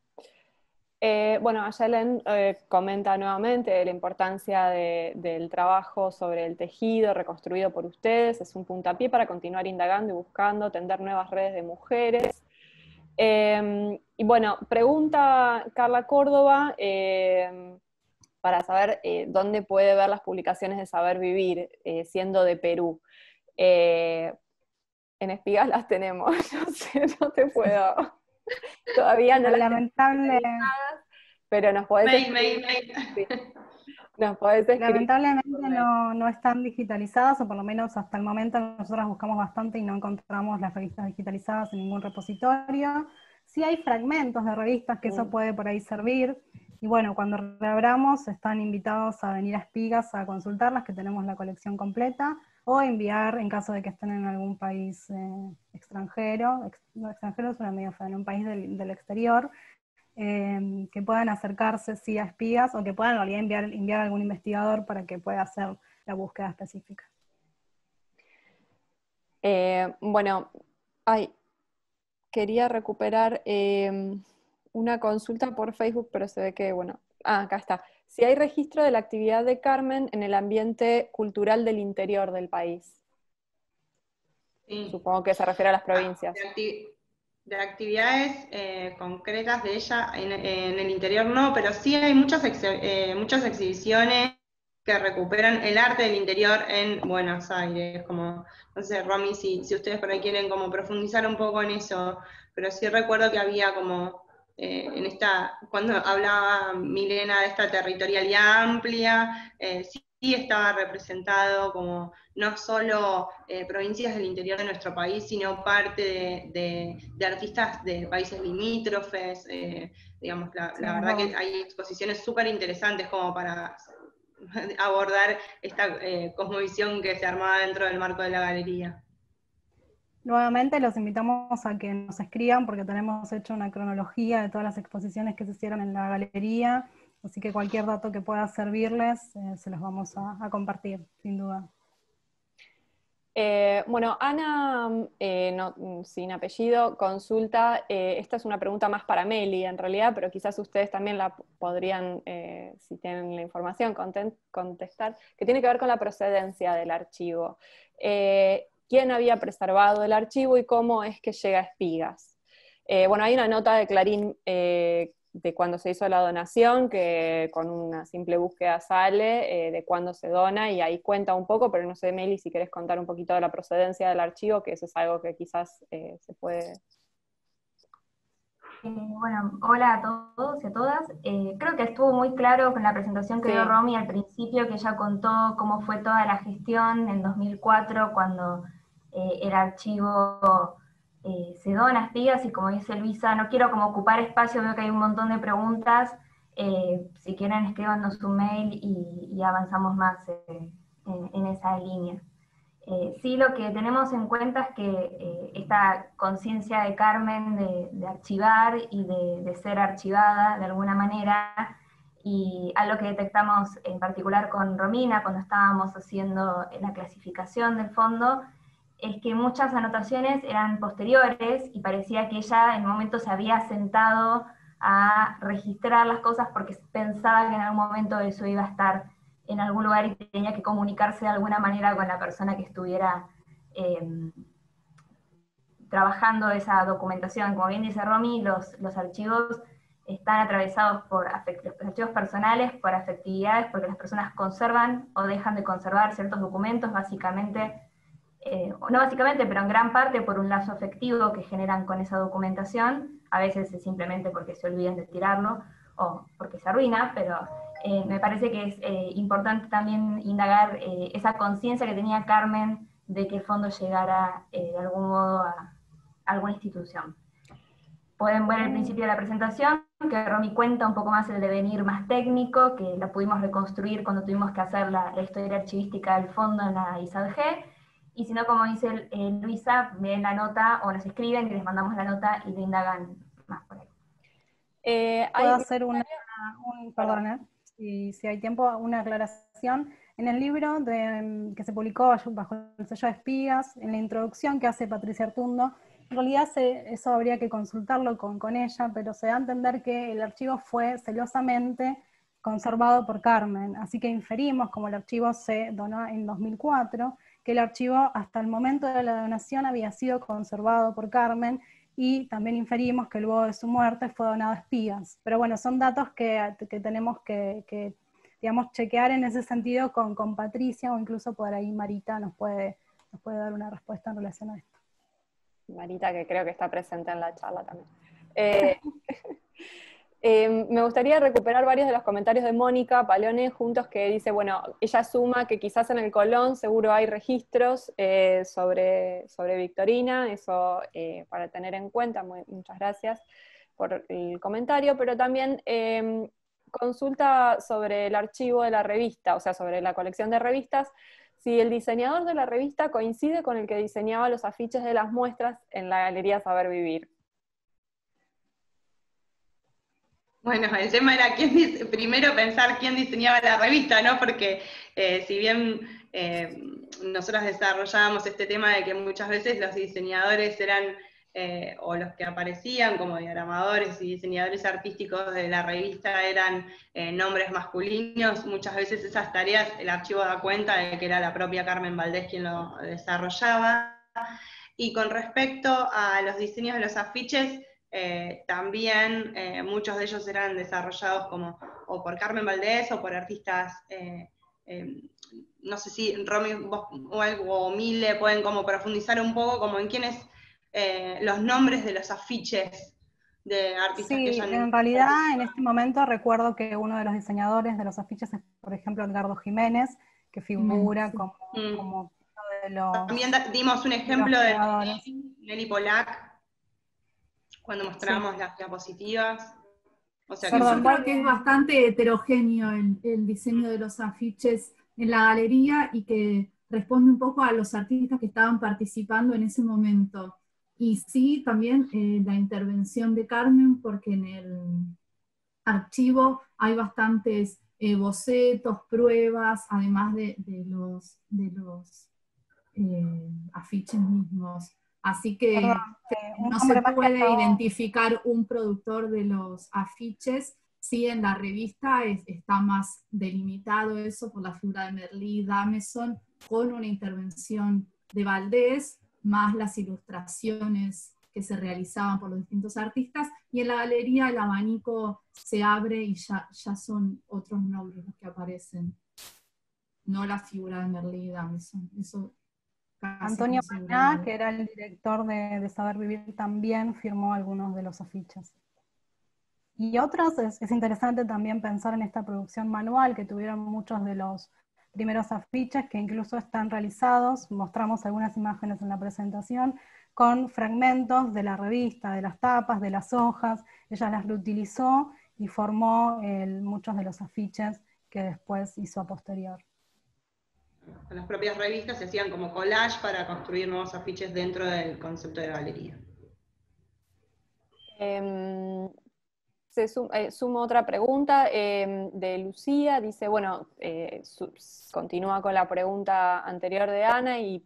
Ayelen comenta nuevamente la importancia del trabajo sobre el tejido reconstruido por ustedes, es un puntapié para continuar indagando y buscando, tender nuevas redes de mujeres. Y bueno, pregunta Carla Córdoba para saber dónde puede ver las publicaciones de Saber Vivir, siendo de Perú. En Espigas las tenemos, no te puedo... Todavía no lamentable, pero nos podés escribir. Lamentablemente no están digitalizadas, o por lo menos hasta el momento nosotros buscamos bastante y no encontramos las revistas digitalizadas en ningún repositorio. Sí hay fragmentos de revistas que eso puede por ahí servir, y bueno, cuando reabramos están invitados a venir a Espigas a consultarlas, que tenemos la colección completa, o enviar en caso de que estén en algún país extranjero, no extranjero suena medio feo, en un país del exterior, que puedan acercarse sí a espías, o que puedan en realidad enviar a algún investigador para que pueda hacer la búsqueda específica. Bueno, quería recuperar una consulta por Facebook, pero se ve que, bueno, acá está. Si hay registro de la actividad de Carmen en el ambiente cultural del interior del país. Sí. Supongo que se refiere a las provincias. De actividades concretas de ella en el interior no, pero sí hay muchas exhibiciones que recuperan el arte del interior en Buenos Aires, como, no sé, Romy, si ustedes por ahí quieren como profundizar un poco en eso, pero sí recuerdo que había como, cuando hablaba Milena de esta territorialidad amplia, sí estaba representado como no solo provincias del interior de nuestro país, sino parte de artistas de países limítrofes, digamos, la verdad que hay exposiciones súper interesantes como para abordar esta cosmovisión que se armaba dentro del marco de la galería. Nuevamente los invitamos a que nos escriban porque tenemos hecho una cronología de todas las exposiciones que se hicieron en la galería, así que cualquier dato que pueda servirles se los vamos a compartir, sin duda. Bueno, Ana, sin apellido, consulta, esta es una pregunta más para Meli en realidad, pero quizás ustedes también la podrían, si tienen la información, contestar, que tiene que ver con la procedencia del archivo. ¿Quién había preservado el archivo y cómo es que llega a Espigas? Bueno, hay una nota de Clarín de cuando se hizo la donación, que con una simple búsqueda sale de cuándo se dona, y ahí cuenta un poco, pero no sé, Meli, si querés contar un poquito de la procedencia del archivo, que eso es algo que quizás se puede... Bueno, hola a todos y a todas. Creo que estuvo muy claro con la presentación que dio Romy al principio, que ella contó cómo fue toda la gestión en 2004, cuando el archivo se dona a Espigas, y como dice Luisa, no quiero como ocupar espacio, veo que hay un montón de preguntas, si quieren escríbanos un mail y avanzamos más en esa línea. Sí, lo que tenemos en cuenta es que esta conciencia de Carmen de archivar y de ser archivada de alguna manera, y algo que detectamos en particular con Romina cuando estábamos haciendo la clasificación del fondo, es que muchas anotaciones eran posteriores y parecía que ella en un momento se había sentado a registrar las cosas porque pensaba que en algún momento eso iba a estar en algún lugar y tenía que comunicarse de alguna manera con la persona que estuviera trabajando esa documentación. Como bien dice Romy, los archivos están atravesados por los archivos personales, por afectividades, porque las personas conservan o dejan de conservar ciertos documentos, básicamente, no básicamente, pero en gran parte por un lazo afectivo que generan con esa documentación. A veces es simplemente porque se olvidan de tirarlo o porque se arruina, pero me parece que es importante también indagar esa conciencia que tenía Carmen de que el fondo llegara de algún modo a alguna institución. Pueden ver el principio de la presentación, que Romy cuenta un poco más el devenir más técnico, que la pudimos reconstruir cuando tuvimos que hacer la historia archivística del fondo en la ISADG, y si no, como dice Luisa, ven la nota o nos escriben y les mandamos la nota y le indagan más por ahí. ¿Puedo hacer si hay tiempo, una aclaración? En el libro que se publicó bajo el sello de Espigas, en la introducción que hace Patricia Artundo, en realidad eso habría que consultarlo con ella, pero se da a entender que el archivo fue celosamente conservado por Carmen, así que inferimos, como el archivo se donó en 2004, que el archivo hasta el momento de la donación había sido conservado por Carmen, y también inferimos que luego de su muerte fue donado a Espigas. Pero bueno, son datos que tenemos que digamos, chequear en ese sentido con Patricia, o incluso por ahí Marita nos puede dar una respuesta en relación a esto. Marita, que creo que está presente en la charla también. Me gustaría recuperar varios de los comentarios de Mónica Palone juntos, que dice, bueno, ella suma que quizás en el Colón seguro hay registros sobre Victorina, eso para tener en cuenta. Muchas gracias por el comentario, pero también consulta sobre el archivo de la revista, o sea, sobre la colección de revistas, si el diseñador de la revista coincide con el que diseñaba los afiches de las muestras en la Galería Saber Vivir. Bueno, el tema era primero pensar quién diseñaba la revista, ¿no? Porque si bien nosotros desarrollábamos este tema de que muchas veces los diseñadores eran, o los que aparecían como diagramadores y diseñadores artísticos de la revista eran nombres masculinos, muchas veces esas tareas el archivo da cuenta de que era la propia Carmen Valdés quien lo desarrollaba. Y con respecto a los diseños de los afiches, también muchos de ellos eran desarrollados o por Carmen Valdés o por artistas, no sé si Romy vos, o Mile pueden como profundizar un poco como en quiénes, los nombres de los afiches de artistas que Sí, hayan... en realidad en este momento recuerdo que uno de los diseñadores de los afiches es, por ejemplo, Edgardo Jiménez, que figura como uno de los... También dimos un ejemplo de Nelly Polak, cuando mostramos las diapositivas. O sea que yo creo que es bastante heterogéneo el diseño de los afiches en la galería y que responde un poco a los artistas que estaban participando en ese momento. Y sí, también la intervención de Carmen, porque en el archivo hay bastantes bocetos, pruebas, además de los afiches mismos. Así que no se puede identificar un productor de los afiches. Sí, en la revista está más delimitado eso por la figura de Merlí Dameson, con una intervención de Valdés, más las ilustraciones que se realizaban por los distintos artistas, y en la galería el abanico se abre y ya son otros nombres los que aparecen, no la figura de Merlí Dameson. Eso Antonio Maná, que era el director de Saber Vivir, también firmó algunos de los afiches. Y otros, es interesante también pensar en esta producción manual, que tuvieron muchos de los primeros afiches, que incluso están realizados, mostramos algunas imágenes en la presentación, con fragmentos de la revista, de las tapas, de las hojas. Ella las reutilizó y formó muchos de los afiches que después hizo a posterior. En las propias revistas se hacían como collage para construir nuevos afiches dentro del concepto de galería. Sumo otra pregunta de Lucía, dice, bueno, continúa con la pregunta anterior de Ana y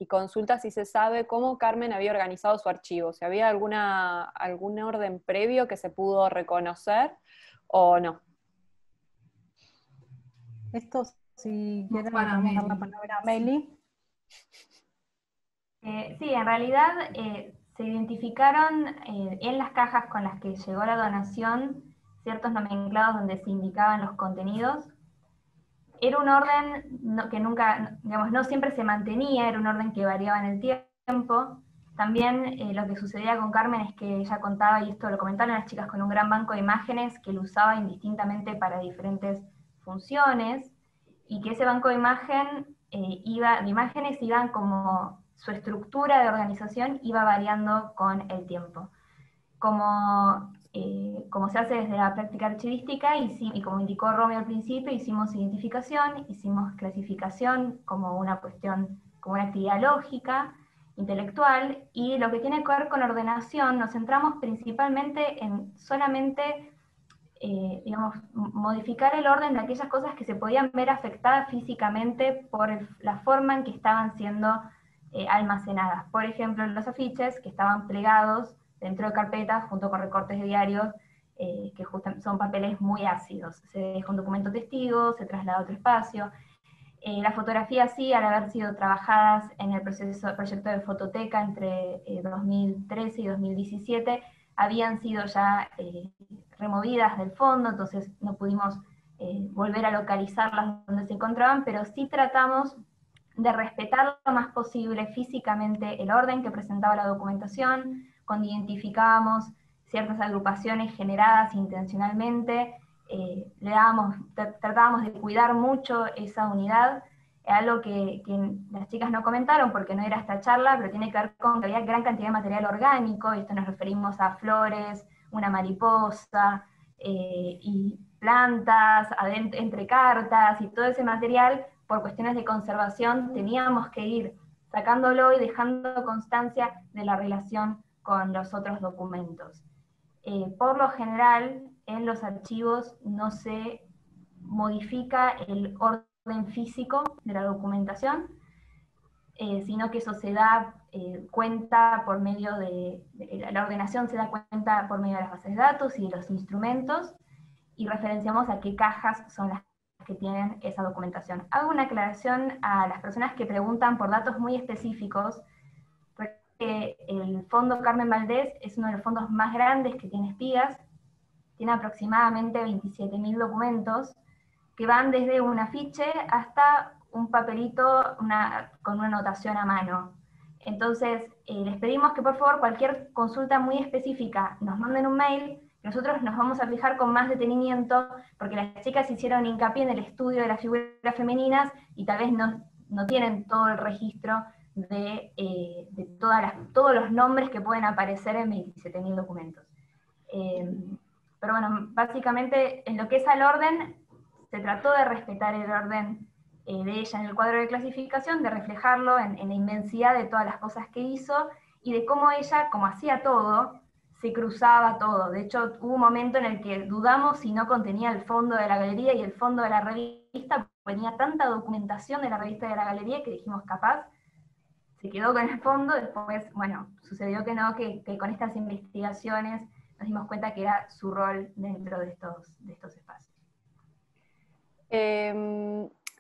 consulta si se sabe cómo Carmen había organizado su archivo, si había algún orden previo que se pudo reconocer o no. Esto, si quieren, le podemos dar la palabra a Meli. Sí, en realidad se identificaron en las cajas con las que llegó la donación ciertos nomenclados donde se indicaban los contenidos. Era un orden que nunca, digamos, no siempre se mantenía, era un orden que variaba en el tiempo. También lo que sucedía con Carmen es que ella contaba, y esto lo comentaron las chicas, con un gran banco de imágenes que lo usaba indistintamente para diferentes funciones, y que ese banco de imágenes iban como su estructura de organización iba variando con el tiempo. Como se hace desde la práctica archivística, y como indicó Romy al principio, hicimos identificación, hicimos clasificación como una cuestión, como una actividad lógica, intelectual, y lo que tiene que ver con ordenación, nos centramos principalmente en solamente digamos, modificar el orden de aquellas cosas que se podían ver afectadas físicamente por la forma en que estaban siendo almacenadas. Por ejemplo, los afiches que estaban plegados dentro de carpetas junto con recortes de diarios, que son papeles muy ácidos. Se deja un documento testigo, se traslada a otro espacio. Las fotografías sí, al haber sido trabajadas en el proyecto de fototeca entre 2013 y 2017, habían sido ya removidas del fondo, entonces no pudimos volver a localizarlas donde se encontraban, pero sí tratamos de respetar lo más posible físicamente el orden que presentaba la documentación, cuando identificábamos ciertas agrupaciones generadas intencionalmente, tratábamos de cuidar mucho esa unidad, algo que las chicas no comentaron porque no era esta charla, pero tiene que ver con que había gran cantidad de material orgánico, y esto nos referimos a flores, una mariposa, y plantas, entre cartas, y todo ese material por cuestiones de conservación, teníamos que ir sacándolo y dejando constancia de la relación con los otros documentos. Por lo general, en los archivos no se modifica el orden físico de la documentación, sino que eso se da cuenta por medio la ordenación se da cuenta por medio de las bases de datos y de los instrumentos, y referenciamos a qué cajas son las que tienen esa documentación. Hago una aclaración a las personas que preguntan por datos muy específicos, porque el Fondo Carmen Valdés es uno de los fondos más grandes que tiene Espigas, tiene aproximadamente 27.000 documentos, que van desde un afiche hasta un papelito con una anotación a mano. Entonces, les pedimos que por favor cualquier consulta muy específica nos manden un mail, nosotros nos vamos a fijar con más detenimiento, porque las chicas hicieron hincapié en el estudio de las figuras femeninas y tal vez no tienen todo el registro de todos los nombres que pueden aparecer en 27.000 documentos. Pero bueno, básicamente en lo que es al orden, se trató de respetar el orden de ella en el cuadro de clasificación, de reflejarlo en la inmensidad de todas las cosas que hizo, y de cómo ella, como hacía todo, se cruzaba todo. De hecho, hubo un momento en el que dudamos si no contenía el fondo de la galería y el fondo de la revista, porque tenía tanta documentación de la revista y de la galería que dijimos, capaz, se quedó con el fondo. Después, bueno, sucedió que no, que con estas investigaciones nos dimos cuenta que era su rol dentro de estos espacios.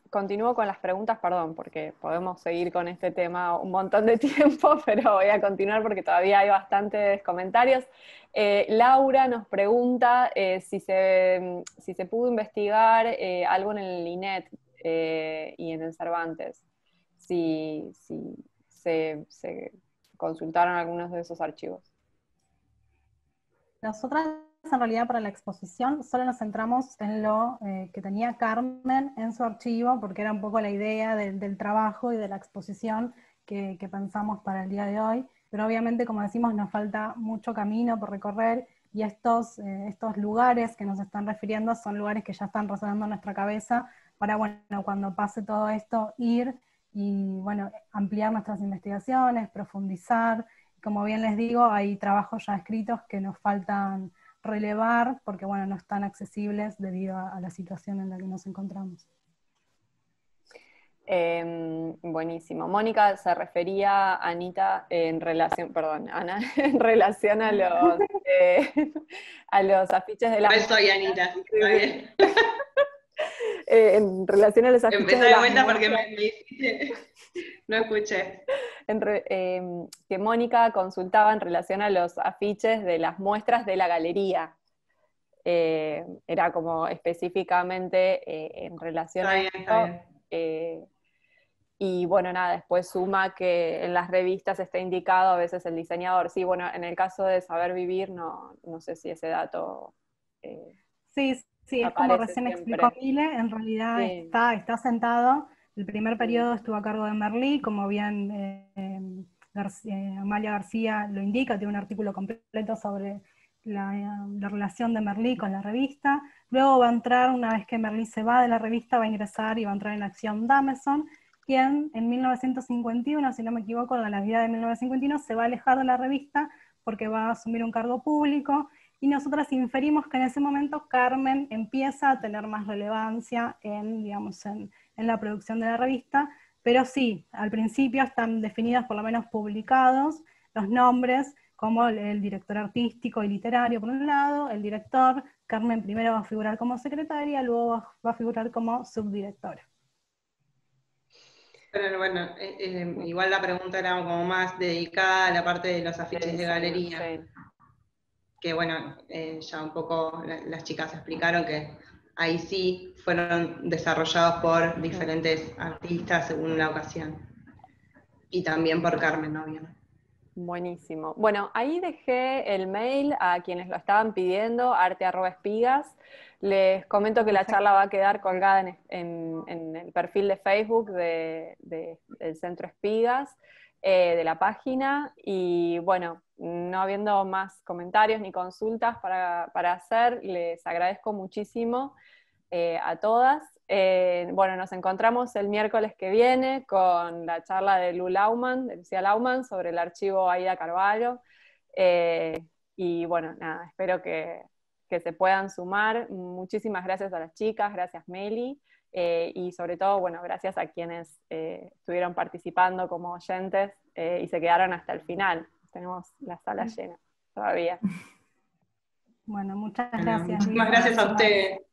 Continúo con las preguntas, perdón, porque podemos seguir con este tema un montón de tiempo, pero voy a continuar porque todavía hay bastantes comentarios. Laura nos pregunta si se pudo investigar algo en el INET y en el Cervantes, si se consultaron algunos de esos archivos. Nosotras, en realidad, para la exposición solo nos centramos en lo que tenía Carmen en su archivo, porque era un poco la idea del trabajo y de la exposición que pensamos para el día de hoy, pero obviamente, como decimos, nos falta mucho camino por recorrer, y estos lugares que nos están refiriendo son lugares que ya están resonando en nuestra cabeza para, bueno, cuando pase todo esto, ir y, bueno, ampliar nuestras investigaciones, profundizar. Como bien les digo, hay trabajos ya escritos que nos faltan relevar porque, bueno, no están accesibles debido a la situación en la que nos encontramos. Buenísimo. Mónica se refería, Anita, Ana, en relación a los afiches de la... Yo soy Anita, está bien. En relación a los afiches Empecé de vuelta porque me dijiste, no escuché. Que Mónica consultaba en relación a los afiches de las muestras de la galería. Era como específicamente en relación a esto. Y bueno, nada, después suma que en las revistas está indicado a veces el diseñador. Sí, bueno, en el caso de Saber Vivir, no sé si ese dato... Sí, es como recién explicó Mile, en realidad sí. Está sentado. El primer periodo estuvo a cargo de Merlí, como bien Amalia García lo indica, tiene un artículo completo sobre la relación de Merlí con la revista. Luego va a entrar, una vez que Merlí se va de la revista, va a ingresar y va a entrar en acción Dameson, quien en 1951, si no me equivoco, en la Navidad de 1951, se va a alejar de la revista porque va a asumir un cargo público, y nosotras inferimos que en ese momento Carmen empieza a tener más relevancia en la producción de la revista, pero sí, al principio están definidos, por lo menos publicados, los nombres como el director artístico y literario por un lado, el director. Carmen primero va a figurar como secretaria, luego va a figurar como subdirectora. Pero bueno, igual la pregunta era como más dedicada a la parte de los afiches de galería. Sí. Que bueno, ya un poco las chicas explicaron que ahí sí fueron desarrollados por diferentes artistas según la ocasión. Y también por Carmen, obviamente. Buenísimo. Bueno, ahí dejé el mail a quienes lo estaban pidiendo, arte@espigas. Les comento que la charla va a quedar colgada en el perfil de Facebook del Centro Espigas, de la página, y bueno, no habiendo más comentarios ni consultas para hacer, les agradezco muchísimo a todas. Bueno, nos encontramos el miércoles que viene con la charla de Lucía Laumann, sobre el archivo Aida Carvalho. Y bueno, nada, espero que se puedan sumar. Muchísimas gracias a las chicas, gracias Meli, y sobre todo, bueno, gracias a quienes estuvieron participando como oyentes y se quedaron hasta el final. Tenemos la sala llena todavía. Bueno, muchas gracias. Muchísimas gracias a ustedes.